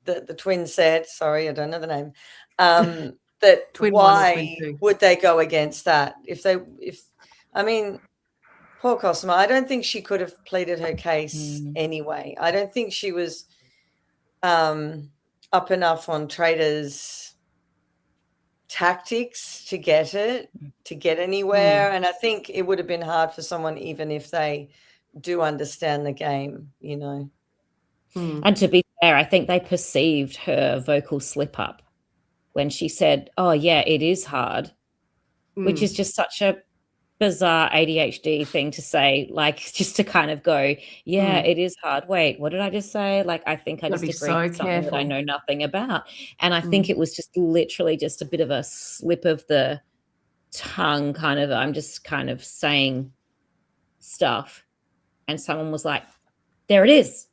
the twin said. Sorry, I don't know the name. That Twin why would they go against that? I mean, poor Cosima, I don't think she could have pleaded her case anyway. I don't think she was up enough on Traitors' tactics to get anywhere. And I think it would have been hard for someone, even if they do understand the game, you know. And to be fair, I think they perceived her vocal slip up when she said, oh yeah, it is hard, which is just such a bizarre ADHD thing to say, like just to kind of go, yeah, it is hard. Wait, what did I just say? Like, I think I just agreed with something that I know nothing about. And I think it was just literally just a bit of a slip of the tongue, kind of, I'm just kind of saying stuff. And someone was like, there it is.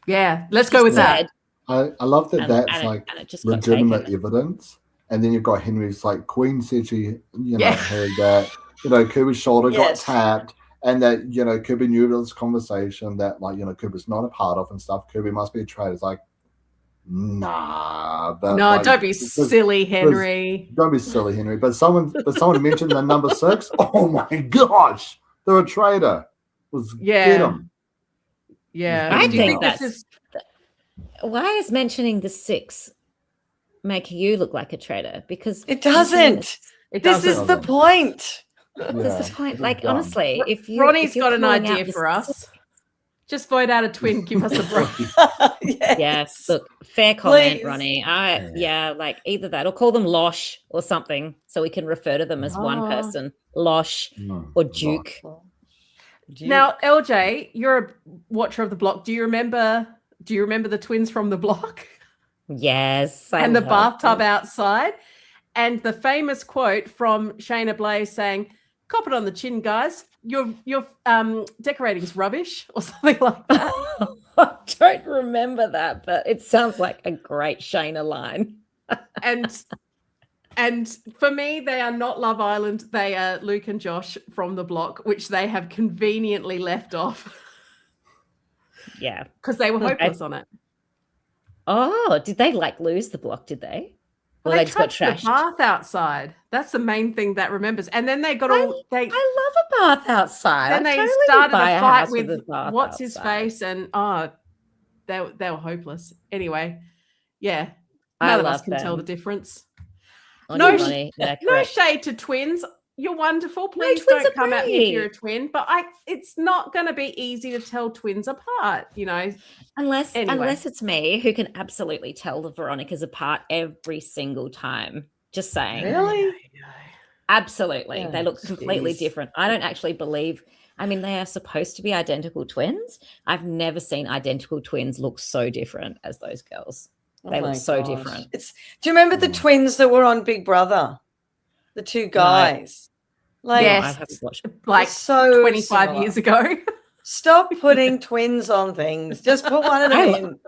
Yeah, let's go with that. I love that that's like legitimate evidence. And then you've got Henry's like, Queen said she, heard that, Kirby's shoulder got tapped, and that, Kirby knew about this conversation that, like, Kirby's not a part of and stuff. Kirby must be a traitor. It's like, nah. But, no, don't be silly, Henry. Don't be silly, Henry. But someone mentioned the number 6. Oh my gosh, they're a traitor. Get them. Yeah, I think why is mentioning the 6 making you look like a traitor? Because it doesn't. This is the point. This is the point. Like, honestly, if Ronnie's got an idea for us, just vote out a twin. Give us a break. Yes. Look, fair comment, Ronnie. Like either that or call them Losh or something, so we can refer to them as one person, Losh or Duke. Now, LJ, you're a watcher of the block. Do you remember the twins from the block? Yes. And the bathtub outside, and the famous quote from Shayna Blaze saying, "Cop it on the chin, guys. Your decorating's rubbish," or something like that. I don't remember that, but it sounds like a great Shayna line. And for me, they are not Love Island. They are Luke and Josh from the block, which they have conveniently left off. Yeah. Because they were hopeless on it. Oh, did they lose the block, did they? Well, they they just got trapped the trashed. bath outside. That's the main thing that remembers. And then they got I all they love a bath outside. then I they totally started buy a a fight house with a bath what's his outside. face, and they were hopeless. Anyway, yeah, I none of us love can tell the them. difference. No, No correct. shade to twins. You're wonderful. Please twins don't are come at me if you're a great. twin. But it's not going to be easy to tell twins apart, you know. Unless Anyway. it's me who can absolutely tell the Veronicas apart every single time. Just saying. Really? Absolutely. Yeah, They look completely jeez. different. I don't actually believe, I mean, they are supposed to be identical twins. I've never seen identical twins look so different as those girls. They look so different. Do you remember the twins that were on Big Brother? The two guys. No, Yes. I haven't watched. Like so 25 similar. years ago. Stop putting twins on things. Just put one of them in.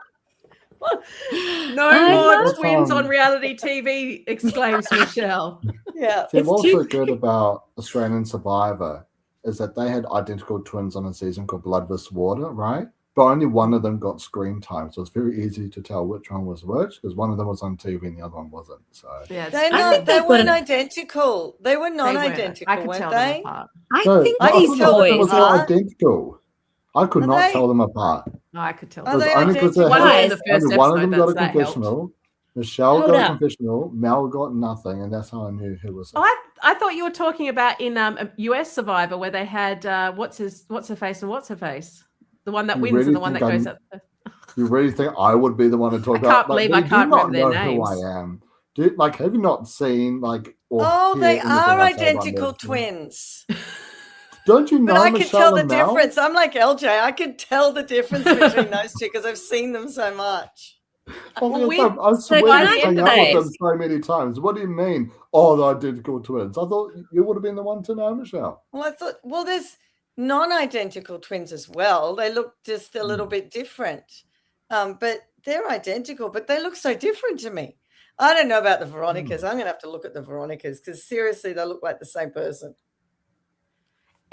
No more twins on reality TV, exclaims Michelle. Yeah. See, what's so good about Australian Survivor is that they had identical twins on a season called Blood vs. Water, right? But only one of them got screen time, so it's very easy to tell which one was which because one of them was on TV and the other one wasn't. So yeah, they weren't identical. They were non-identical, I could weren't tell they? them apart. I think I these could tell them boys apart. were identical. I could Are not they? tell them apart. No, I could tell. Are they Only because identical? One in the first only one of them episode, got a confessional. Michelle Hold got a up. confessional. Mel got nothing, and that's how I knew who was. I thought you were talking about in US Survivor where they had what's her face and what's her face, the one that You wins really and the one that think goes I'm- up. You really think I would be the one to talk I about? can't believe I you can't do not remember their know who names. I am. Have you not seen or Oh, hear they anything are I say about identical them? twins. Don't you know? But I can Michelle tell the and Mel? difference. I'm like LJ. I can tell the difference between those two because I've seen them so much. Obviously, I swear can to I hang out say- with them so many times. What do you mean? Oh, they're identical twins. I thought you would have been the one to know, Michelle. Well, there's non-identical twins as well. They look just a little bit different. But they're identical, but they look so different to me. I don't know about the Veronicas. I'm going to have to look at the Veronicas because seriously, they look like the same person.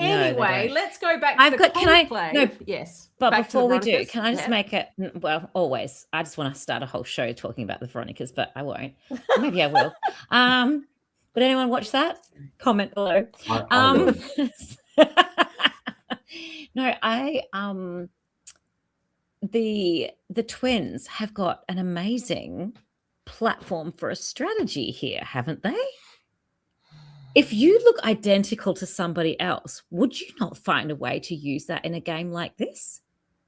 No, they Anyway, don't. let's go back to the conclave. Yes. But back to the before we do, Veronicas. can I just Yeah. make it? Well, always. I just want to start a whole show talking about the Veronicas, but I won't. Maybe I will. Would anyone watch that? Comment below. No, the twins have got an amazing platform for a strategy here, haven't they? If you look identical to somebody else, would you not find a way to use that in a game like this?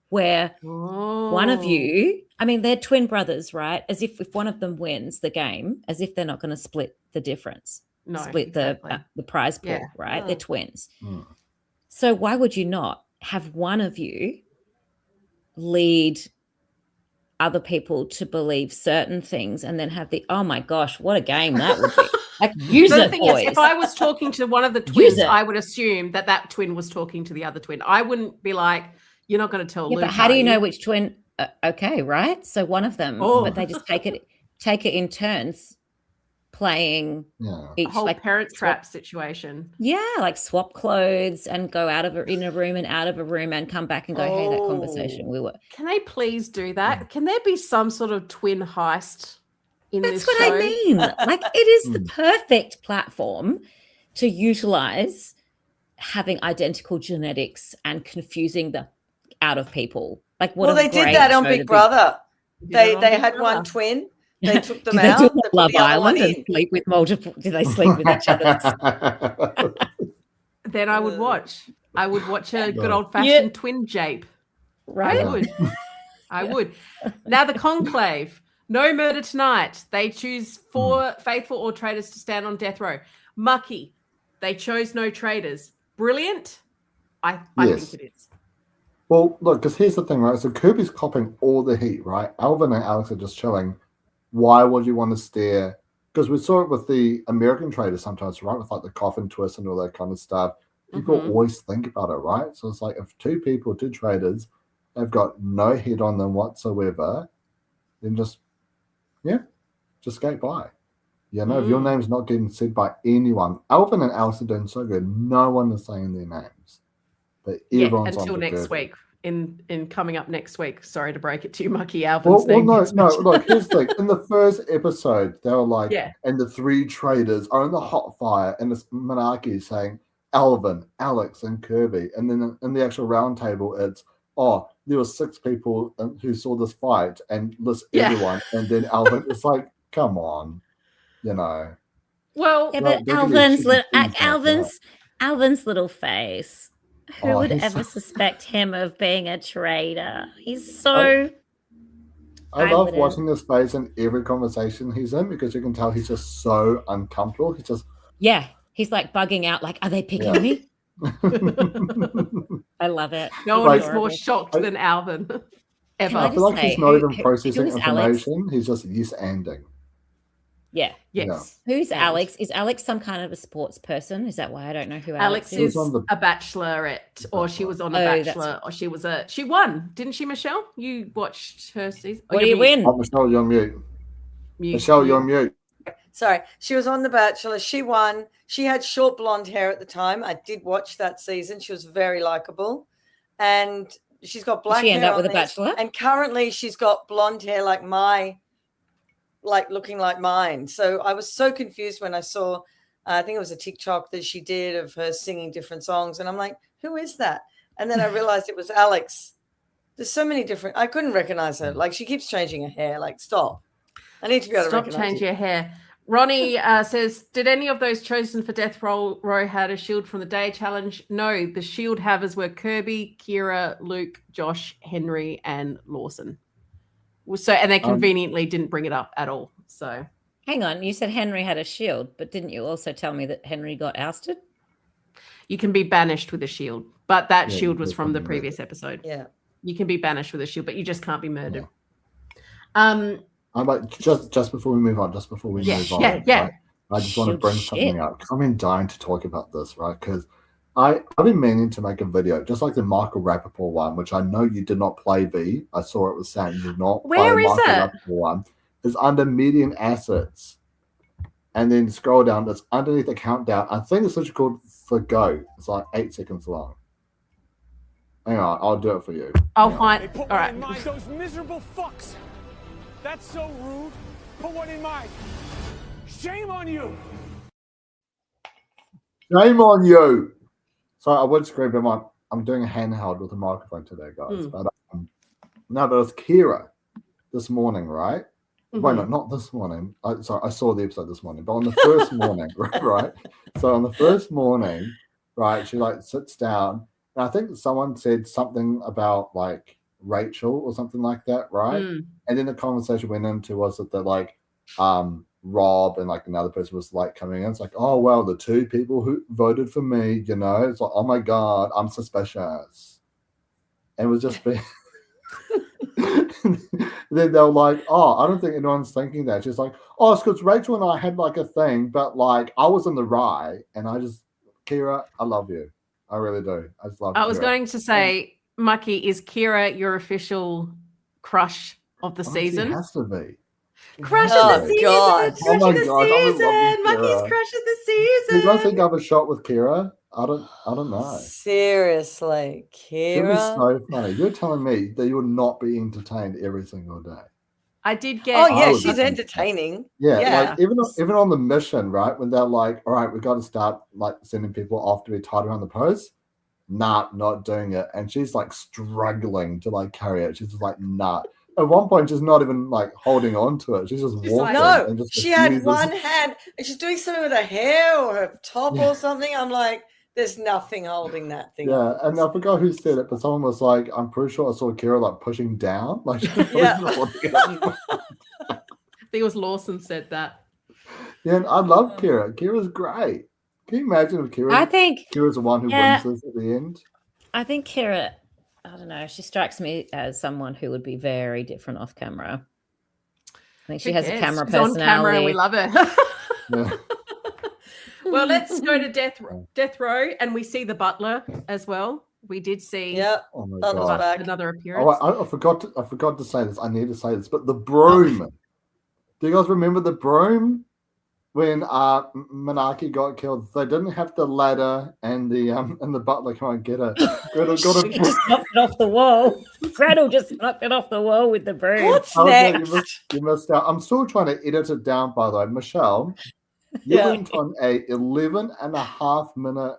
Where one of you, I mean, they're twin brothers, right? As if one of them wins the game, as if they're not going to split the difference, split the prize pool, right? Oh. They're twins. So why would you not have one of you lead other people to believe certain things and then have oh my gosh, what a game that would be. Like, use The it, thing boys. is, if I was talking to one of the twins, I would assume that twin was talking to the other twin. I wouldn't be like, you're not going to tell Luke. But how do you know which twin? Okay, right? So one of them, but they just take it in turns playing each, a whole like parent trap situation. Yeah, like swap clothes and go in a room and out of a room and come back and go, hey, that conversation we were. Can they please do that? Can there be some sort of twin heist in this show? That's what I mean. Like, it is the perfect platform to utilize having identical genetics and confusing the out of people. Like, what? Well, they did that on Big Brother. They had one twin. They took them out. Did they do Love Island and sleep with multiple? Did they sleep with each other? Then I would watch. I would watch a good old fashioned twin jape. Right. I would. Now the conclave. No murder tonight. They choose 4 faithful or traitors to stand on death row. Mucky. They chose no traitors. Brilliant. I think it is. Well, look, because here's the thing, right? So Kirby's copping all the heat, right? Alvin and Alex are just chilling. Why would you want to steer? Because we saw it with the American traders sometimes, right? With like the coffin twist and all that kind of stuff. People always think about it, right? So it's like if 2 traders, they've got no head on them whatsoever, then just skate by. If your name's not getting said by anyone, Alvin and Alex are doing so good. No one is saying their names. But everyone's until on next Kirby. week. in coming up next week. Sorry to break it to you, Mucky. Alvin's Well, name. no. Look, here's the thing. In the first episode, they were like, and the three traitors are in the hot fire, and this monarchy saying Alvin, Alex, and Kirby. And then in the actual round table, it's, there were 6 people who saw this fight and list everyone. And then Alvin, it's like, come on, Well, but Alvin's little face. Who would ever suspect him of being a traitor? He's so. I love watching his face in every conversation he's in because you can tell he's just so uncomfortable. He's just he's like bugging out. Like, are they picking me? I love it. No one is more shocked than Alvin ever. I feel like he's not even processing information. Alex? He's just yes-anding. Yeah. Yes. Yeah. Who's Alex? Is Alex some kind of a sports person? Is that why I don't know who Alex is? A bachelorette, or she was on a Bachelor, or she won, didn't she, Michelle? You watched her season. What do you win? Michelle, you're on mute. Michelle, you're on mute. Sorry, she was on The Bachelor. She won. She had short blonde hair at the time. I did watch that season. She was very likable, and she's got black hair. Did she end up with a Bachelor? And currently, she's got blonde hair looking like mine. So I was so confused when I saw, I think it was a TikTok that she did of her singing different songs. And I'm like, who is that? And then I realized it was Alex. There's so many different, I couldn't recognize her. Like, she keeps changing her hair. Like, stop. I need to be able to recognize Stop changing your hair. Ronnie says, did any of those chosen for Death Row had a shield from the day challenge? No, the shield havers were Kirby, Kira, Luke, Josh, Henry, and Lawson. So, and they conveniently didn't bring it up at all. So, hang on, you said Henry had a shield, but didn't you also tell me that Henry got ousted? You can be banished with a shield, but that shield was from the previous episode. Yeah, you can be banished with a shield, but you just can't be murdered. I'm like, just before we move on, right, I just want to bring something up because I've been dying to talk about this, right? Because I've been meaning to make a video, just like the Michael Rappaport one, which I know you did not play, V. I saw it was saying you did not play the Michael Rappaport one. It's under median assets. And then scroll down, it's underneath the countdown. I think it's literally called For Go. It's like 8 seconds long. Hang on, I'll do it for you. I'll find. Hey, put one in mind, those miserable fucks. That's so rude. Put one in mind. Shame on you. Shame on you. Sorry, I would scream, but I'm doing a handheld with a microphone today, guys. But no, but it was Kira this morning, right? Mm-hmm. Wait, no, not this morning. Sorry, I saw the episode this morning, but on the first morning, right? So on the first morning, right, she like sits down, and I think someone said something about like Rachel or something like that, right? And then the conversation went into was that like Rob and like another person was like coming in. It's like, oh well, the 2 people who voted for me, it's like, oh my god, I'm suspicious. And it was just being then they were like, oh, I don't think anyone's thinking that. She's like, oh, it's because Rachel and I had like a thing, but like I was in the right, and Kira, I love you. I really do. I just love Kira. I was going to say, Mucky, is Kira your official crush of the season? She has to be. Crush of the season. God. Crush of the season. Mucky's crush of the season. Do you guys think I have a shot with Kira? I don't know. Seriously, Kira. It was so funny. You're telling me that you would not be entertained every single day. I did get. Oh yeah, she's entertaining. Yeah, like even on the mission, right? When they're like, all right, we got to start like sending people off to be tied around the post. Nah, not doing it. And she's like struggling to like carry it. She's just like, nah. At one point, she's not even like holding on to it. She's just walking. Like, no, she had one hand and she's doing something with her hair or her top or something. I'm like, there's nothing holding that thing. Yeah, and I forgot who said it, but someone was like, I'm pretty sure I saw Kira like pushing down. Like, I think it was Lawson said that. Yeah, and I love Kira. Kira's great. Can you imagine if Kira's the one who wins this at the end? I think Kira, I don't know, she strikes me as someone who would be very different off camera. I think she has a camera personality. She's on camera and we love her. Yeah. Well, let's go to Death Row, and we see the butler as well. We did see another appearance. Oh, I forgot to say this. I need to say this, but the broom. Do you guys remember the broom? when Manaki got killed, they didn't have the ladder and the butler can't get it. Gretel got She just knocked it off the wall. Gretel just knocked it off the wall with the broom. What's Okay, next? you missed out. I'm still trying to edit it down, by the way. Michelle, you went on a 11.5-minute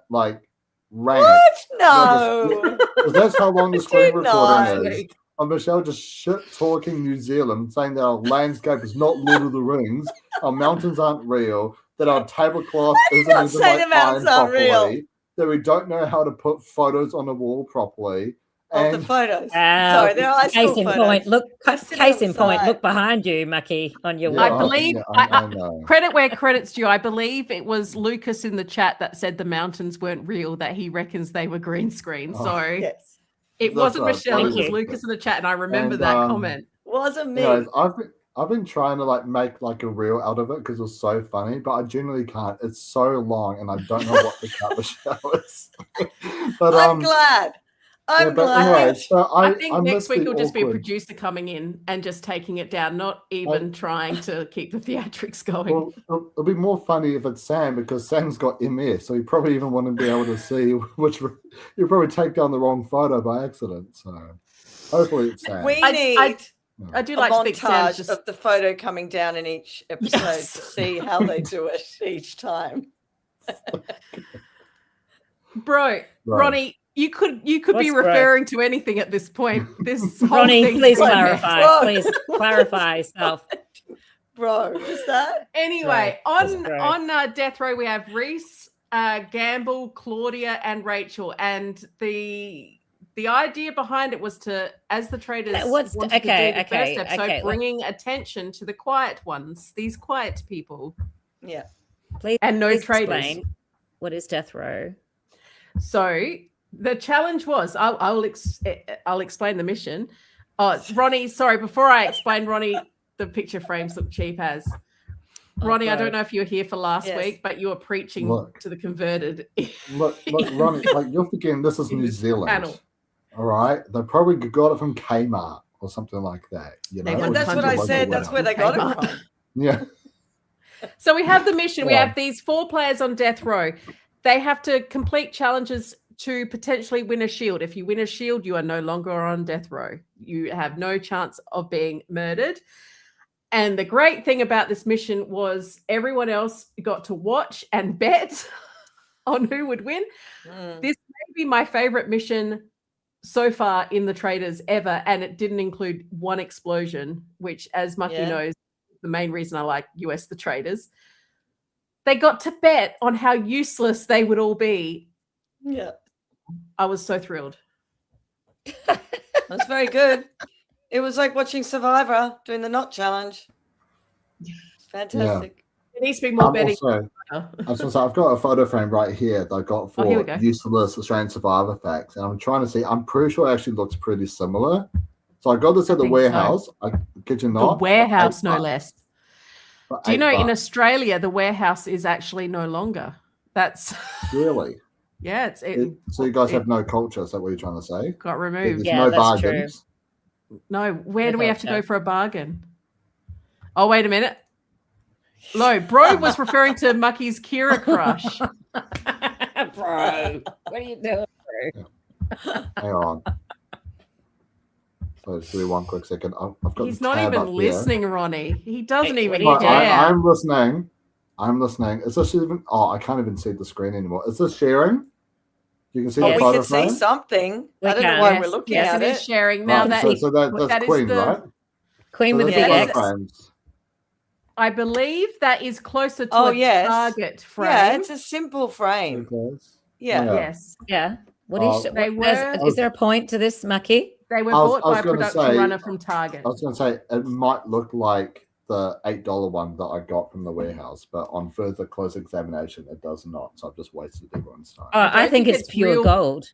rant. What? No. Because that's how long the screen recording not. is. And Michelle just shit talking New Zealand, saying that our landscape is not Lord of the Rings, our mountains aren't real, that our tablecloth isn't not even say the mountains ironed aren't real. properly, that we don't know how to put photos on the wall properly. Of the photos. Sorry, there are case in point. Look, case in point. outside. Look behind you, Mucky, on your I wall. believe, I know. credit where credit's due. I believe it was Lucas in the chat that said the mountains weren't real, that he reckons they were green screen. So Yes. it That's wasn't right. Michelle, it Thank was you. Lucas in the chat, and I remember And, that comment. Wasn't me. Anyways, I've been trying to make a reel out of it because it was so funny, but I genuinely can't. It's so long, and I don't know what to cut Michelle is. But I'm glad. I'm glad. Anyways, so I think I next missed week the will just be a awkward- producer coming in and just taking it down, not even trying to keep the theatrics going. Well, it'll be more funny if it's Sam because Sam's got MS, so he probably even wouldn't be able to see which. He'll probably take down the wrong photo by accident. So hopefully it's Sam. We I do a like to think Sam's montage just of the photo coming down in each episode Yes. to see how they do it each time. Bro, Ronnie, you could be What's referring to anything at this point. This whole Ronnie, thing's please been clarify. Bro. Please clarify yourself. Bro, is that? Anyway, Right. on Death Row, we have Reese, Gamble, Claudia, and Rachel. And the idea behind it was to, as the Traitors wanted to do the first episode, bringing attention to the quiet ones, these quiet people. Yeah. Please, and no please traitors. Explain what is Death Row? So the challenge was, I'll explain the mission. Ronnie, sorry, before I explain, Ronnie, the picture frames look cheap as. Ronnie, I don't know if you were here for last week, but you were preaching to the converted. Look, Ronnie, you're forgetting this is New Zealand. Panel. All right, they probably got it from Kmart or something like that. You know, Well, that's what I said. That's where they got it from. Yeah. So we have the mission. We have these 4 players on death row. They have to complete challenges to potentially win a shield. If you win a shield, you are no longer on death row. You have no chance of being murdered. And the great thing about this mission was everyone else got to watch and bet on who would win. This may be my favorite mission so far in the Traitors ever, and it didn't include one explosion, which, as Mucky knows, the main reason I like US the Traitors. They got to bet on how useless they would all be. Yeah. I was so thrilled. That's very good. It was like watching Survivor doing the knot challenge. Fantastic. It needs to be more betting. I've got a photo frame right here that I got for useless Australian Survivor facts, and I'm trying to see. I'm pretty sure it actually looks pretty similar. So I got this at the warehouse. I kid you not. The warehouse, no less. Do you know $8. in Australia the warehouse is actually no longer? That's really. Yeah, so you guys have no culture. Is that what you're trying to say? Got removed. There's no bargains. True. No, where do we have to go for a bargain? Oh, wait a minute. No, bro was referring to Mucky's Kira crush. Bro, what are you doing, bro? Hang on. So just give me one quick second. I've got. He's not even listening, Ronnie. He doesn't even care. care. I'm listening. Is this even? Oh, I can't even see the screen anymore. Is this sharing? You can see the we photo can frame? see something. I don't know why we're looking at it. Yes, it is sharing. Now that's Queen, right? Queen with the big X. Frames. I believe that is closer to a target frame. Yeah, it's a simple frame. Yeah. Yes. Yeah. What is? Is there a point to this, Mucky? They were bought by a production runner from Target. I was going to say it might look like the $8 one that I got from the warehouse, but on further close examination, it does not. So I've just wasted everyone's time. Oh, I think it's pure gold.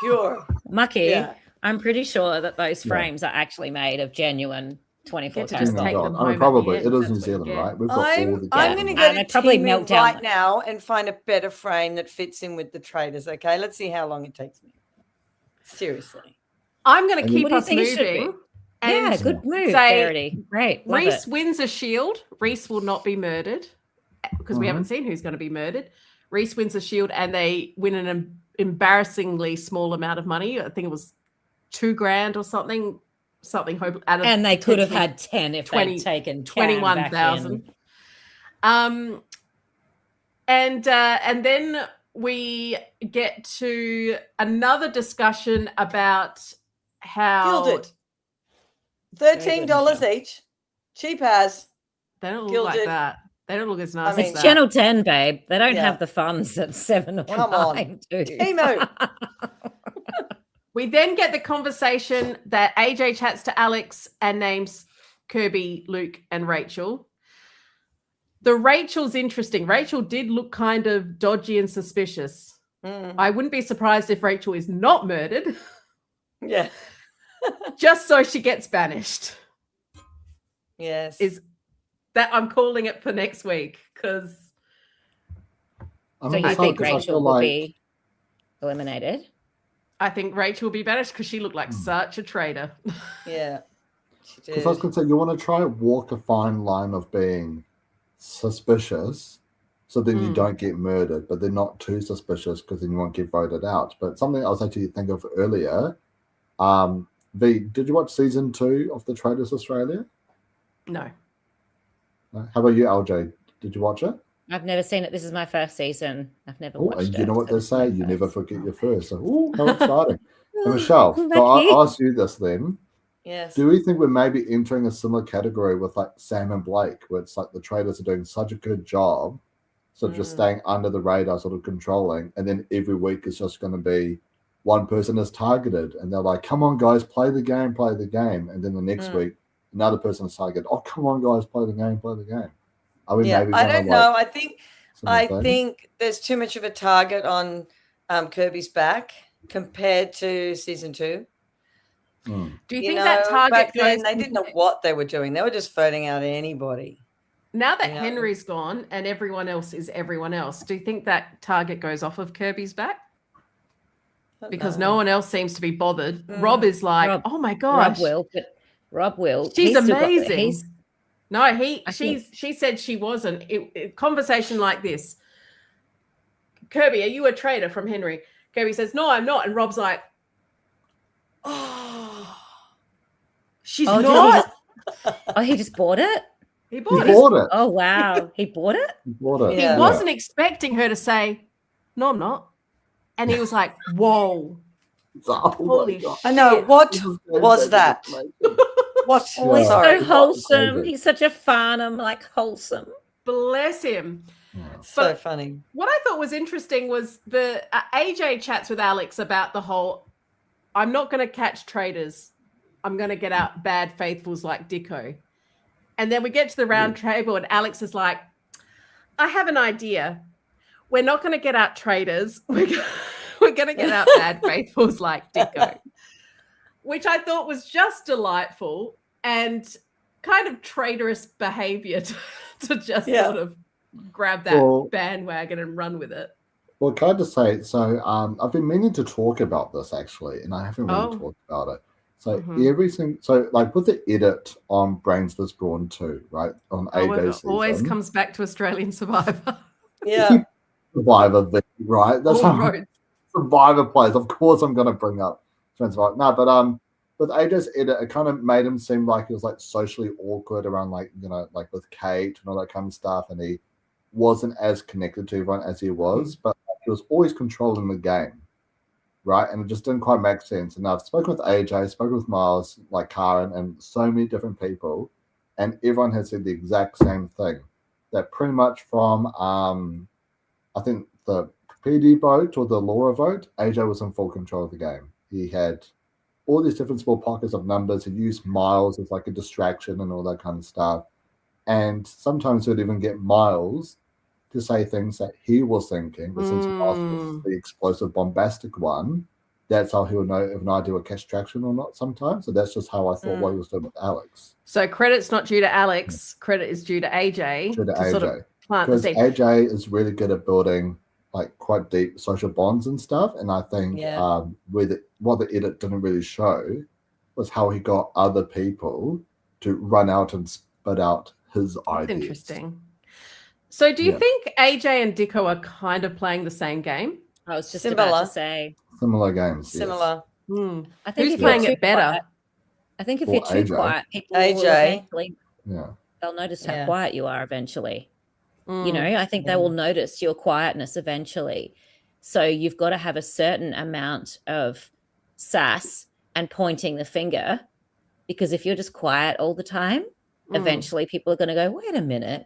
Pure. Mucky, yeah. I'm pretty sure that those frames are actually made of genuine 24 just take them home. I mean, probably it is New Zealand, right? We've got all the I'm going to go to Temu right now and find a better frame that fits in with the Traitors. Okay, let's see how long it takes me. Seriously, I'm going to keep us moving. And yeah, good move, say, Verity. Great. Love Reese it. wins a shield. Reese will not be murdered because we haven't seen who's going to be murdered. Reese wins a shield and they win an embarrassingly small amount of money. I think it was $2,000 or something. And they could have had 10 if they'd taken 21,000. And then we get to another discussion about how Gilded. $13 each. Cheap as. they don't look Gilded. like that. They don't look as nice mean, as It's that. Channel 10, babe. They don't Yeah. have the funds at 7 or Come 9, on. do. Timo. We then get the conversation that AJ chats to Alex and names Kirby, Luke, and Rachel. The Rachel's interesting. Rachel did look kind of dodgy and suspicious. I wouldn't be surprised if Rachel is not murdered. Yeah. Just so she gets banished. Yes. Is that I'm calling it for next week because So you think Rachel will be eliminated? I think Rachel will be banished because she looked like such a traitor. Yeah. Because I was going to say, you want to try walk a fine line of being suspicious so then you don't get murdered, but they're not too suspicious because then you won't get voted out. But something I was actually thinking of earlier, Vee, did you watch season 2 of the Traitors Australia? No. How about you, LJ? Did you watch it? I've never seen it. This is my first season. I've never watched it. And you know what so they this is my say, you first. never forget your first. So, how exciting. And Michelle, so I'll ask you this then. Yes. Do we think we're maybe entering a similar category with like Sam and Blake, where it's like the Traitors are doing such a good job, sort of just staying under the radar, sort of controlling, and then every week it's just going to be one person is targeted, and they're like, "Come on, guys, play the game," and then the next week another person is targeted. "Oh, come on, guys, play the game." Are we maybe? I don't know. I thing? think there's too much of a target on Kirby's back compared to season 2. Do you think that target back then goes they didn't know what they were doing. They were just voting out anybody. now that Henry's gone and everyone else is everyone else? Do you think that target goes off of Kirby's back? Because no one else seems to be bothered. Rob is like, oh my gosh, Rob will. She's He's still got- amazing. She said she wasn't. Conversation like this. Kirby, are you a traitor from Henry? Kirby says, no, I'm not. And Rob's like, oh, she's not. He just bought it? He bought it. Oh, wow. He bought it? He bought it. He wasn't expecting her to say, no, I'm not. And he was like, whoa. Holy shit. I know. What was that? What? Oh, he's so wholesome. He's such a fan. I'm like, wholesome. Bless him. So funny. What I thought was interesting was the AJ chats with Alex about the whole, I'm not going to catch traitors. I'm going to get out bad faithfuls like Dicko. And then we get to the round table and Alex is like, I have an idea. We're not going to get out traitors. We're going to get out bad faithfuls like Dicko. Which I thought was just delightful and kind of traitorous behavior to just sort of grab that bandwagon and run with it. Well, can I just say, so I've been meaning to talk about this actually, and I haven't really talked about it. So everything, so like with the edit on Brains vs. Brawn 2, right? On AJ's season. Always comes back to Australian Survivor. Yeah. Survivor, right? That's how Survivor plays. Of course I'm going to bring up Survivor. No, but with AJ's edit, it kind of made him seem like he was like socially awkward around like, you know, like with Kate and all that kind of stuff, and he wasn't as connected to everyone as he was, but he was always controlling the game, right? And it just didn't quite make sense. And I've spoken with AJ, spoken with Miles, like Karen, and so many different people, and everyone has said the exact same thing, that pretty much from I think the PD vote or the Laura vote, AJ was in full control of the game. He had all these different small pockets of numbers. He used Miles as like a distraction and all that kind of stuff. And sometimes he'd even get Miles to say things that he was thinking, but since Miles was the explosive, bombastic one, that's how he would know if an idea would catch traction or not sometimes. So that's just how I thought what he was doing with Alex. So credit's not due to Alex, credit is due to AJ. Due to AJ. Sort of plant the because seed. AJ is really good at building like quite deep social bonds and stuff. And I think what the edit didn't really show was how he got other people to run out and spit out his That's ideas. interesting. So do you think AJ and Dicko are kind of playing the same game? I was just about to say. Similar games, Similar. Yes. I think who's playing it better? Quiet, I think if you're too AJ. quiet, people AJ. will eventually, Yeah. they'll notice how quiet you are eventually. Mm. You know, I think they will notice your quietness eventually. So you've got to have a certain amount of sass and pointing the finger, because if you're just quiet all the time, eventually people are going to go, wait a minute,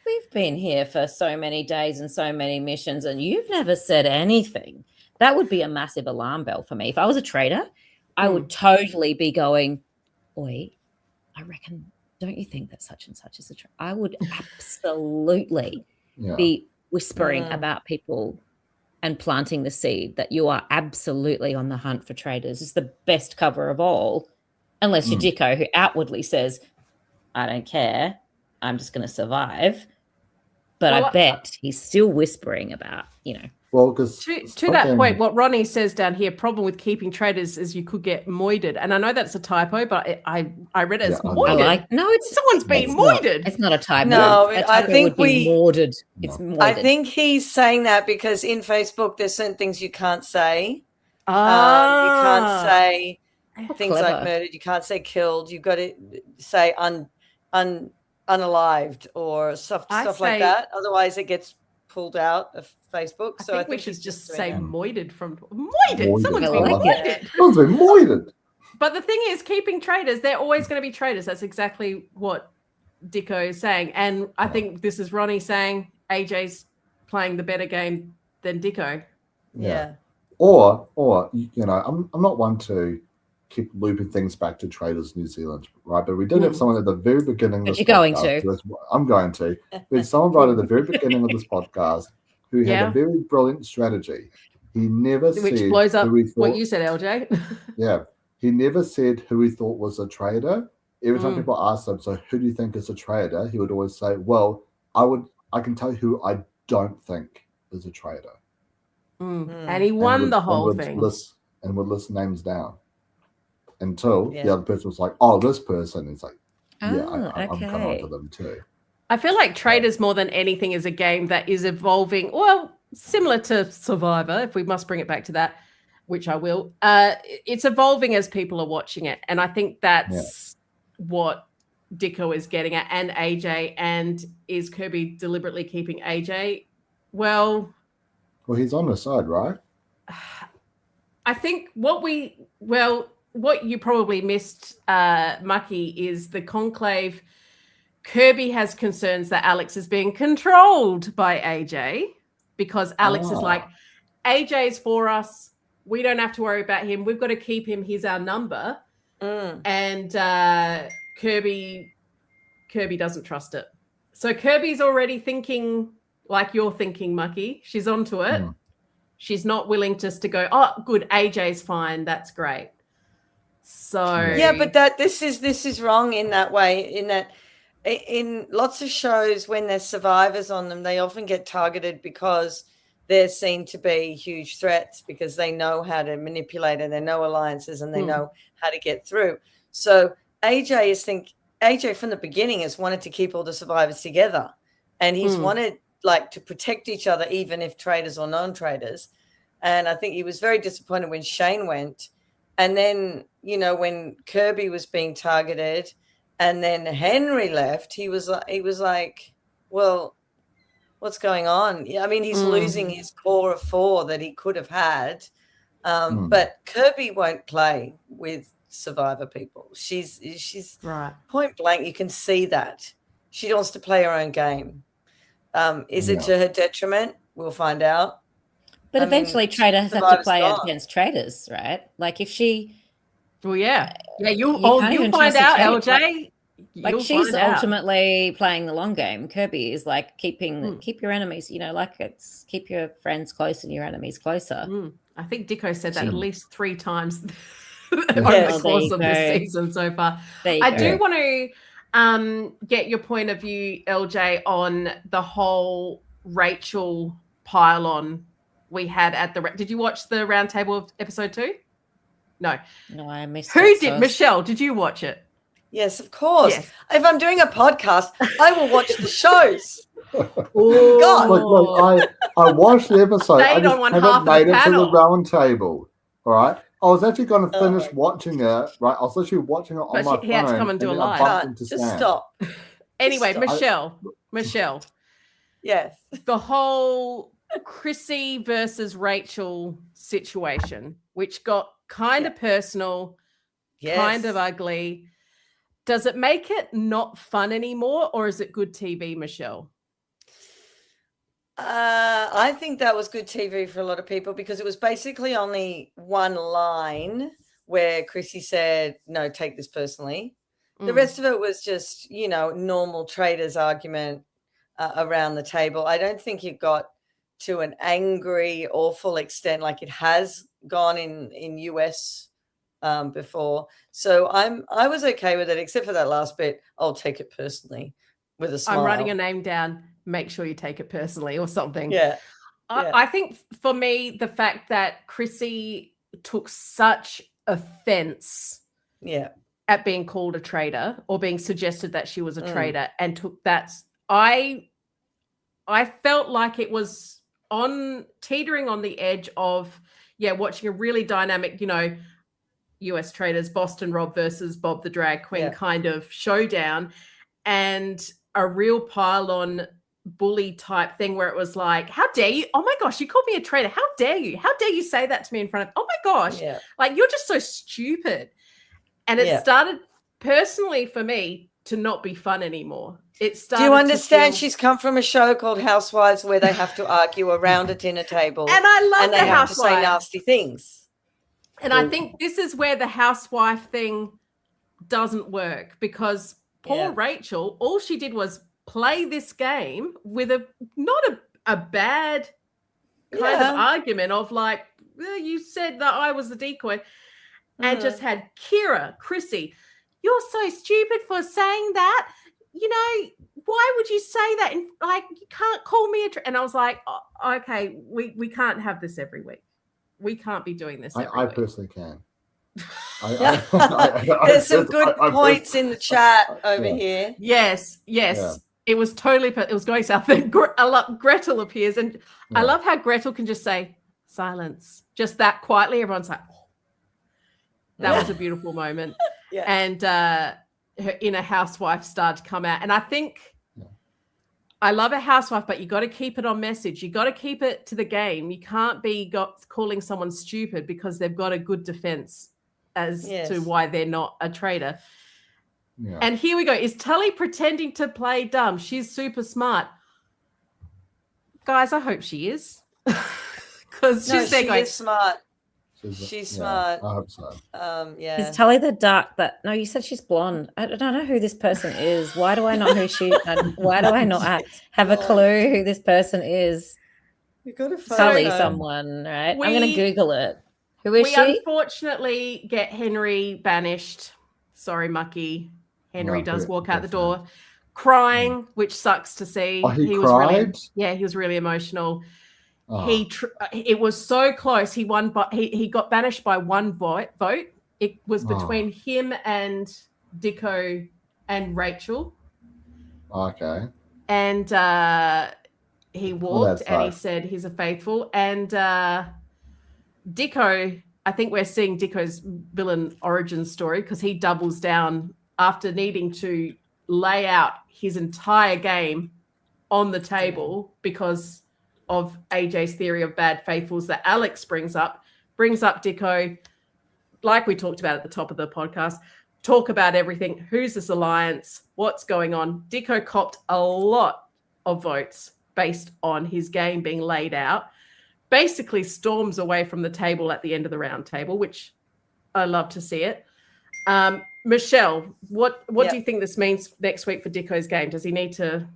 we've been here for so many days and so many missions and you've never said anything. That would be a massive alarm bell for me. If I was a traitor, I would totally be going, oi, I reckon, don't you think that such and such is a traitor? I would absolutely be whispering about people and planting the seed that you are absolutely on the hunt for traitors. It's the best cover of all, unless you're Dicko, who outwardly says, I don't care, I'm just going to survive. But I bet he's still whispering about, you know. Well, because to that point, what Ronnie says down here, problem with keeping traitors is you could get moided. And I know that's a typo, but I read it as moided. Someone's been moided. It's not a typo. No, a typo I think would be moided. It's moided. I think he's saying that because in Facebook there's certain things you can't say. You can't say things like murdered. You can't say killed. You've got to say unalived or stuff like that. Otherwise, it gets pulled out of Facebook. So I think we should just say moided from moided. Moided. Someone's been moided. Someone's been moided. But the thing is, keeping traitors, they're always going to be traitors. That's exactly what Dicko is saying. And I think this is Ronnie saying AJ's playing the better game than Dicko. Yeah. Or you know, I'm not one to keep looping things back to Traitors New Zealand, right? But we did have someone at the very beginning of this podcast. I'm going to. We had someone right at the very beginning of this podcast who had a very brilliant strategy. He never said... Which blows up what you said, LJ. Yeah. He never said who he thought was a traitor. Every time people asked him, so who do you think is a traitor? He would always say, well, I can tell you who I don't think is a traitor. And he won the whole thing. And would list names down. Until the other person was like, oh, this person. It's like, I'm coming on to them too. I feel like Traitors more than anything is a game that is evolving, well, similar to Survivor, if we must bring it back to that, which I will. It's evolving as people are watching it. And I think that's what Dicko is getting at, and AJ. And is Kirby deliberately keeping AJ? Well, he's on the side, right? I think what you probably missed, Mucky, is the conclave. Kirby has concerns that Alex is being controlled by AJ because Alex is like, AJ's for us. We don't have to worry about him. We've got to keep him. He's our number. And Kirby doesn't trust it. So Kirby's already thinking like you're thinking, Mucky. She's onto it. She's not willing just to go, oh, good, AJ's fine. That's great. So but this is wrong in that way, in that in lots of shows when there's survivors on them, they often get targeted because they're seen to be huge threats because they know how to manipulate and they know alliances and they know how to get through. So AJ from the beginning has wanted to keep all the survivors together, and he's wanted like to protect each other, even if traitors or non-traitors. And I think he was very disappointed when Shane went. And then, you know, when Kirby was being targeted and then Henry left, he was like, well, what's going on? Yeah, I mean, he's losing his core of 4 that he could have had. But Kirby won't play with Survivor people. She's right. Point blank. You can see that. She wants to play her own game. Is it to her detriment? We'll find out. But eventually traitors have to play against traitors, right? Like if she... Well, yeah. Yeah, you'll find out, LJ. Like she's ultimately playing the long game. Kirby is like keep your enemies, you know, like it's keep your friends close and your enemies closer. I think Dicko said that at least 3 times over the course of this season so far. I do want to get your point of view, LJ, on the whole Rachel pile-on we had at the... Did you watch the roundtable of episode 2? No. No, I missed Who it. did? So Michelle, did you watch it? Yes, of course. Yes. If I'm doing a podcast, I will watch the shows. Ooh. God. Look, I watched the episode. I Stayed just on one haven't half of the made it to the panel. round table. All right. I was actually going to finish Oh. watching it. Right. I was literally watching it on But my phone. he had to come and do a then I live. bumped Can't. into Just Sam. stop. Anyway, stop. Michelle, Yes. the whole Chrissy versus Rachel situation, which got kind of personal, Yes. kind of ugly. Does it make it not fun anymore, or is it good TV, Michelle? I think that was good TV for a lot of people because it was basically only one line where Chrissy said, "No, take this personally." The rest of it was just, normal traders argument around the table. I don't think it got to an angry, awful extent like it has gone in US before. So I was okay with it, except for that last bit. I'll take it personally with a smile. I'm writing your name down. Make sure you take it personally or something. Yeah. I think for me, the fact that Chrissy took such offense at being called a traitor or being suggested that she was a traitor and took that, I felt like it was teetering on the edge of, watching a really dynamic, US traders, Boston Rob versus Bob the Drag Queen kind of showdown, and a real pile-on bully type thing where it was like, how dare you? Oh my gosh, you called me a traitor. How dare you? How dare you say that to me in front of, oh my gosh, like you're just so stupid. And it started personally for me to not be fun anymore. It started. Do you understand? She's come from a show called Housewives where they have to argue around a dinner table, and I love and they have to say nasty things. And I think this is where the housewife thing doesn't work because poor Rachel, all she did was play this game with not a bad kind of argument of like, you said that I was the decoy, and just had Chrissy, you're so stupid for saying that. Why would you say that? And like, you can't call me and I was like, oh, okay, we can't have this every week. We can't be doing this every week. I personally can. There's some good points in the chat over here. Yes. It was totally, it was going south. Then Gretel appears, and I love how Gretel can just say silence, just that quietly. Everyone's like, oh. That was a beautiful moment. And her inner housewife started to come out. And I think I love a housewife, but you got to keep it on message. You got to keep it to the game. You can't be calling someone stupid because they've got a good defense as to why they're not a traitor. Yeah. And here we go. Is Tully pretending to play dumb? She's super smart. Guys, I hope she is. Because she's there going, is smart. She's smart. I hope so. Is Tully the dark? No, you said she's blonde. I don't know who this person is. Why do I not know why do I not have a clue who this person is? You got to find Tully someone, right? I'm going to Google it. Who is she? We unfortunately get Henry banished. Sorry, Mucky. Henry does walk out the door crying, which sucks to see. Oh, he cried? He was really emotional. Oh. It was so close. He won, but he got banished by one vote. It was between him and Dicko and Rachel. Okay. And he walked and he said he's a faithful. And Dicko, I think we're seeing Dicko's villain origin story because he doubles down after needing to lay out his entire game on the table because of AJ's theory of bad faithfuls that Alex brings up Dicko, like we talked about at the top of the podcast, talk about everything. Who's this alliance? What's going on? Dicko copped a lot of votes based on his game being laid out, basically storms away from the table at the end of the round table, which I love to see it. Michelle, what do you think this means next week for Dicko's game? Does he need to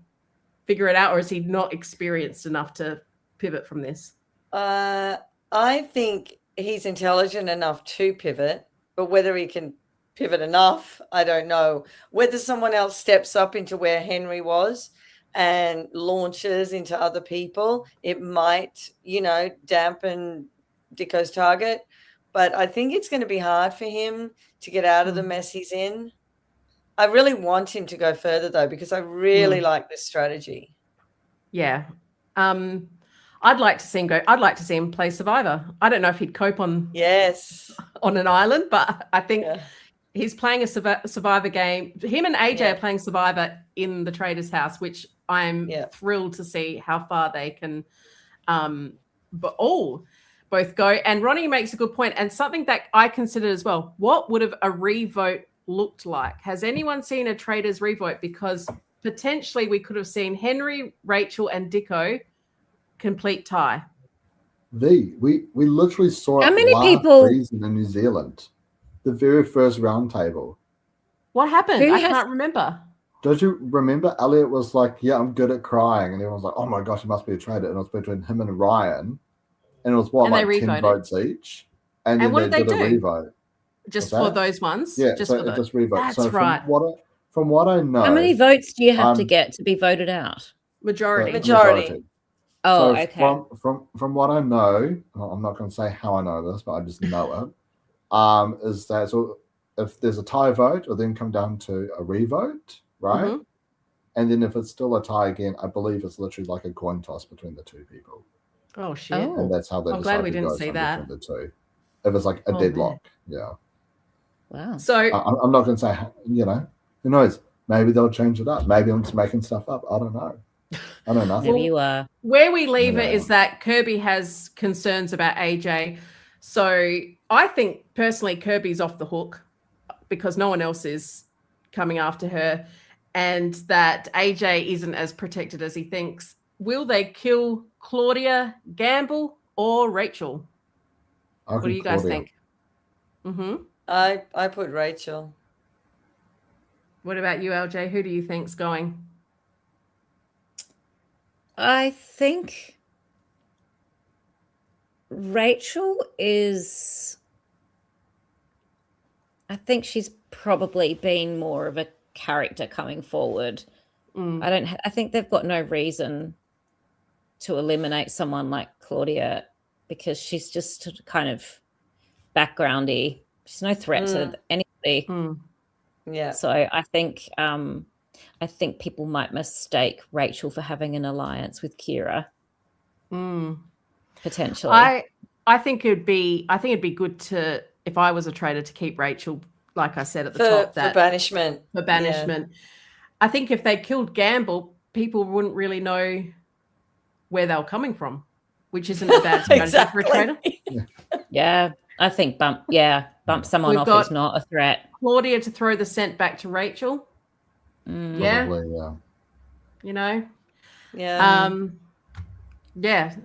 figure it out, or is he not experienced enough to pivot from this? I think he's intelligent enough to pivot, but whether he can pivot enough, I don't know. Whether someone else steps up into where Henry was and launches into other people, it might, dampen Dicko's target. but I think it's going to be hard for him to get out of the mess he's in. I really want him to go further, though, because I really like this strategy. Yeah. I'd like to see him go. I'd like to see him play Survivor. I don't know if he'd cope on an island, but I think he's playing a Survivor game. Him and AJ are playing Survivor in the Traitors' house, which I'm thrilled to see how far they can both go. And Ronnie makes a good point, and something that I considered as well. What would have a revote looked like? Has anyone seen a Traitors revote? Because potentially we could have seen Henry, Rachel, and Dicko complete tie. We literally saw How it many last people season in New Zealand, the very first round table. What happened? I can't remember. Don't you remember? Elliot was like, "Yeah, I'm good at crying," and everyone's like, "Oh my gosh, he must be a traitor." And it was between him and Ryan, and it was And like they 10 revoted. votes each. And then what did they did a do? revote. Just for those ones? Yeah, just so for just revote. That's so right. From what I know, How many votes do you have to get to be voted out? Majority. Oh, so okay. From what I know, I'm not going to say how I know this, but I just know it. Is that so? If there's a tie vote, it'll then come down to a revote, right? Mm-hmm. And then if it's still a tie again, I believe it's literally like a coin toss between the two people. Oh shit! And that's how they I'm decide glad we who didn't goes see from that. between the two. If it's like a deadlock, Wow. So I'm not going to say, who knows? Maybe they'll change it up. Maybe I'm just making stuff up. I don't know. I don't know. Maybe you are. Where we leave it is that Kirby has concerns about AJ. So I think personally Kirby's off the hook because no one else is coming after her, and that AJ isn't as protected as he thinks. Will they kill Claudia, Gamble, or Rachel? What do you guys think? Mm-hmm. I put Rachel. What about you, LJ? Who do you think's going? I think Rachel is. I think she's probably been more of a character coming forward. I think they've got no reason to eliminate someone like Claudia because she's just kind of backgroundy. She's no threat to anybody. Yeah. So I think people might mistake Rachel for having an alliance with Kira. Potentially. I think it'd be good to, if I was a traitor, to keep Rachel, like I said at the top, for banishment. For banishment. Yeah. I think if they killed Gamble, people wouldn't really know where they were coming from, which isn't a bad strategy for a traitor. Yeah, I think bump someone off is not a threat. Claudia to throw the scent back to Rachel. Yeah. Probably, yeah. You know? Yeah. Yeah.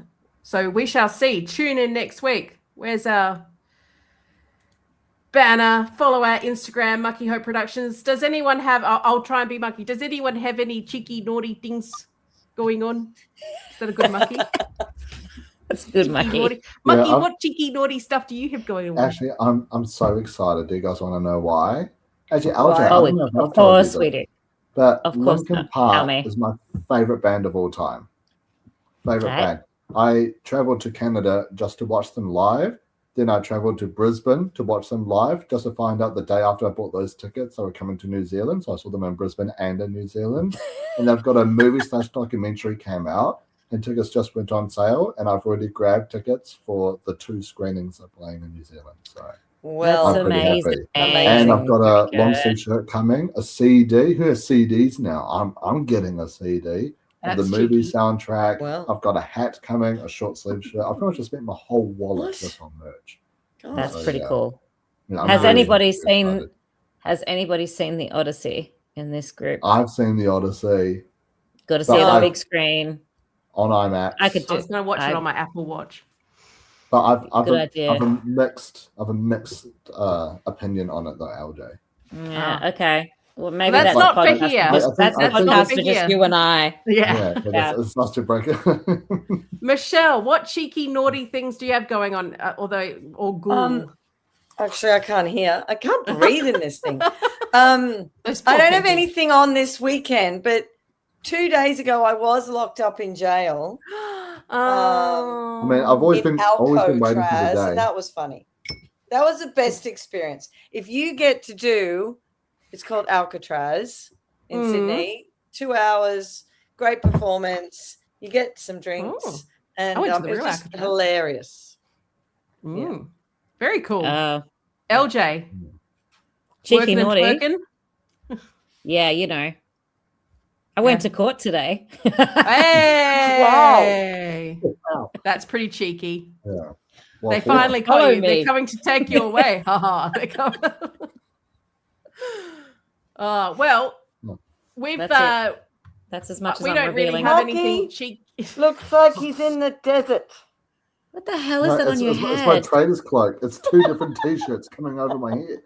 So we shall see. Tune in next week. Where's our banner? Follow our Instagram, Mucky Hope Productions. Does anyone have, I'll try and be Mucky. Does anyone have any cheeky, naughty things going on? Is that a good Mucky? That's a good Mucky. Mucky, what cheeky, naughty stuff do you have going on? Actually, I'm so excited. Do you guys want to know why? Actually, LJ, of course we do. But Linkin Park is my favorite band of all time. Band. I traveled to Canada just to watch them live. Then I traveled to Brisbane to watch them live, just to find out the day after I bought those tickets they were coming to New Zealand. So I saw them in Brisbane and in New Zealand. And they've got a movie/documentary came out, and tickets just went on sale. And I've already grabbed tickets for the 2 screenings they're playing in New Zealand. So well, I'm pretty happy. And I've got a long sleeve shirt coming, a CD. Who has CDs now? I'm getting a CD. The movie soundtrack. Well, I've got a hat coming, a short sleeve shirt. I've pretty much just spent my whole wallet just on merch. That's pretty cool. Has anybody seen the Odyssey in this group? I've seen the Odyssey. Got to see it on big screen. On IMAX. I was going to watch it on my Apple Watch. But I've a mixed opinion on it though, LJ. Yeah, okay. Well, maybe that's not for here. That's podcast for just you and I. Yeah. It's not to break it. Michelle, what cheeky, naughty things do you have going on? Actually, I can't hear. I can't breathe in this thing. I don't have anything on this weekend, but 2 days ago I was locked up in jail. I mean, I've always been waiting for the day. And that was funny. That was the best experience. If you get to do, it's called Alcatraz in Sydney, 2 hours, great performance. You get some drinks, and went to the it's real just Alcatraz. hilarious. Yeah. Very cool. LJ, Cheeky working and naughty. twerking? Yeah, you know. I went to court today. Hey, Wow. that's pretty cheeky. Yeah. They finally caught Follow you. me. They're coming to take you away. They're coming. Well, we've That's as much as we I'm don't really revealing. have Mucky, anything cheeky. Looks like he's in the desert. What the hell is that on your It's my head? trader's cloak. It's 2 different t-shirts coming over my head.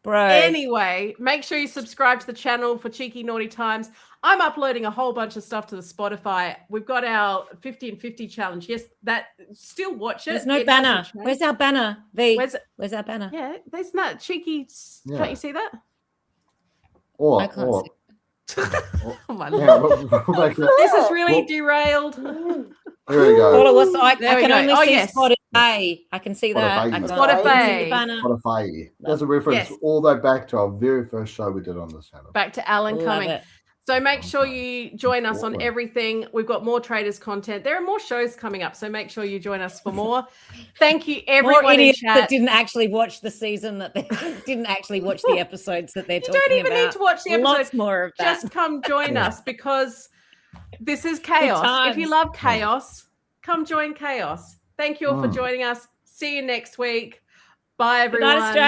Bro. Anyway, make sure you subscribe to the channel for Cheeky Naughty Times. I'm uploading a whole bunch of stuff to the Spotify. We've got our 50 and 50 challenge. Yes, that still watch it. There's no It banner. hasn't changed. Where's our banner? V. Where's our banner? Yeah, there's not cheeky. Yeah. Can't you see that? Or, I can't see. Oh my yeah, lord. we'll make it- This is really well, derailed. There we go. Thought it was, I There we can go. only Oh, see yes. Spotify. I can see that. I can't Spotify. see the banner. Spotify. There's a reference Yes. all the way back to our very first show we did on this channel. Back to Alan Love coming. it. So make sure you join us on Awesome. everything. We've got more Traitors content. There are more shows coming up, so make sure you join us for more. Thank you, More everyone in idiots chat. that didn't actually watch the season, that they didn't actually watch the episodes that they're You talking don't even about. need to watch the episode. Lots more of that. Just come join us because this is chaos. If you times. love chaos, come join chaos. Thank you all for Mm. joining us. See you next week. Bye, Good night, everyone. Australia.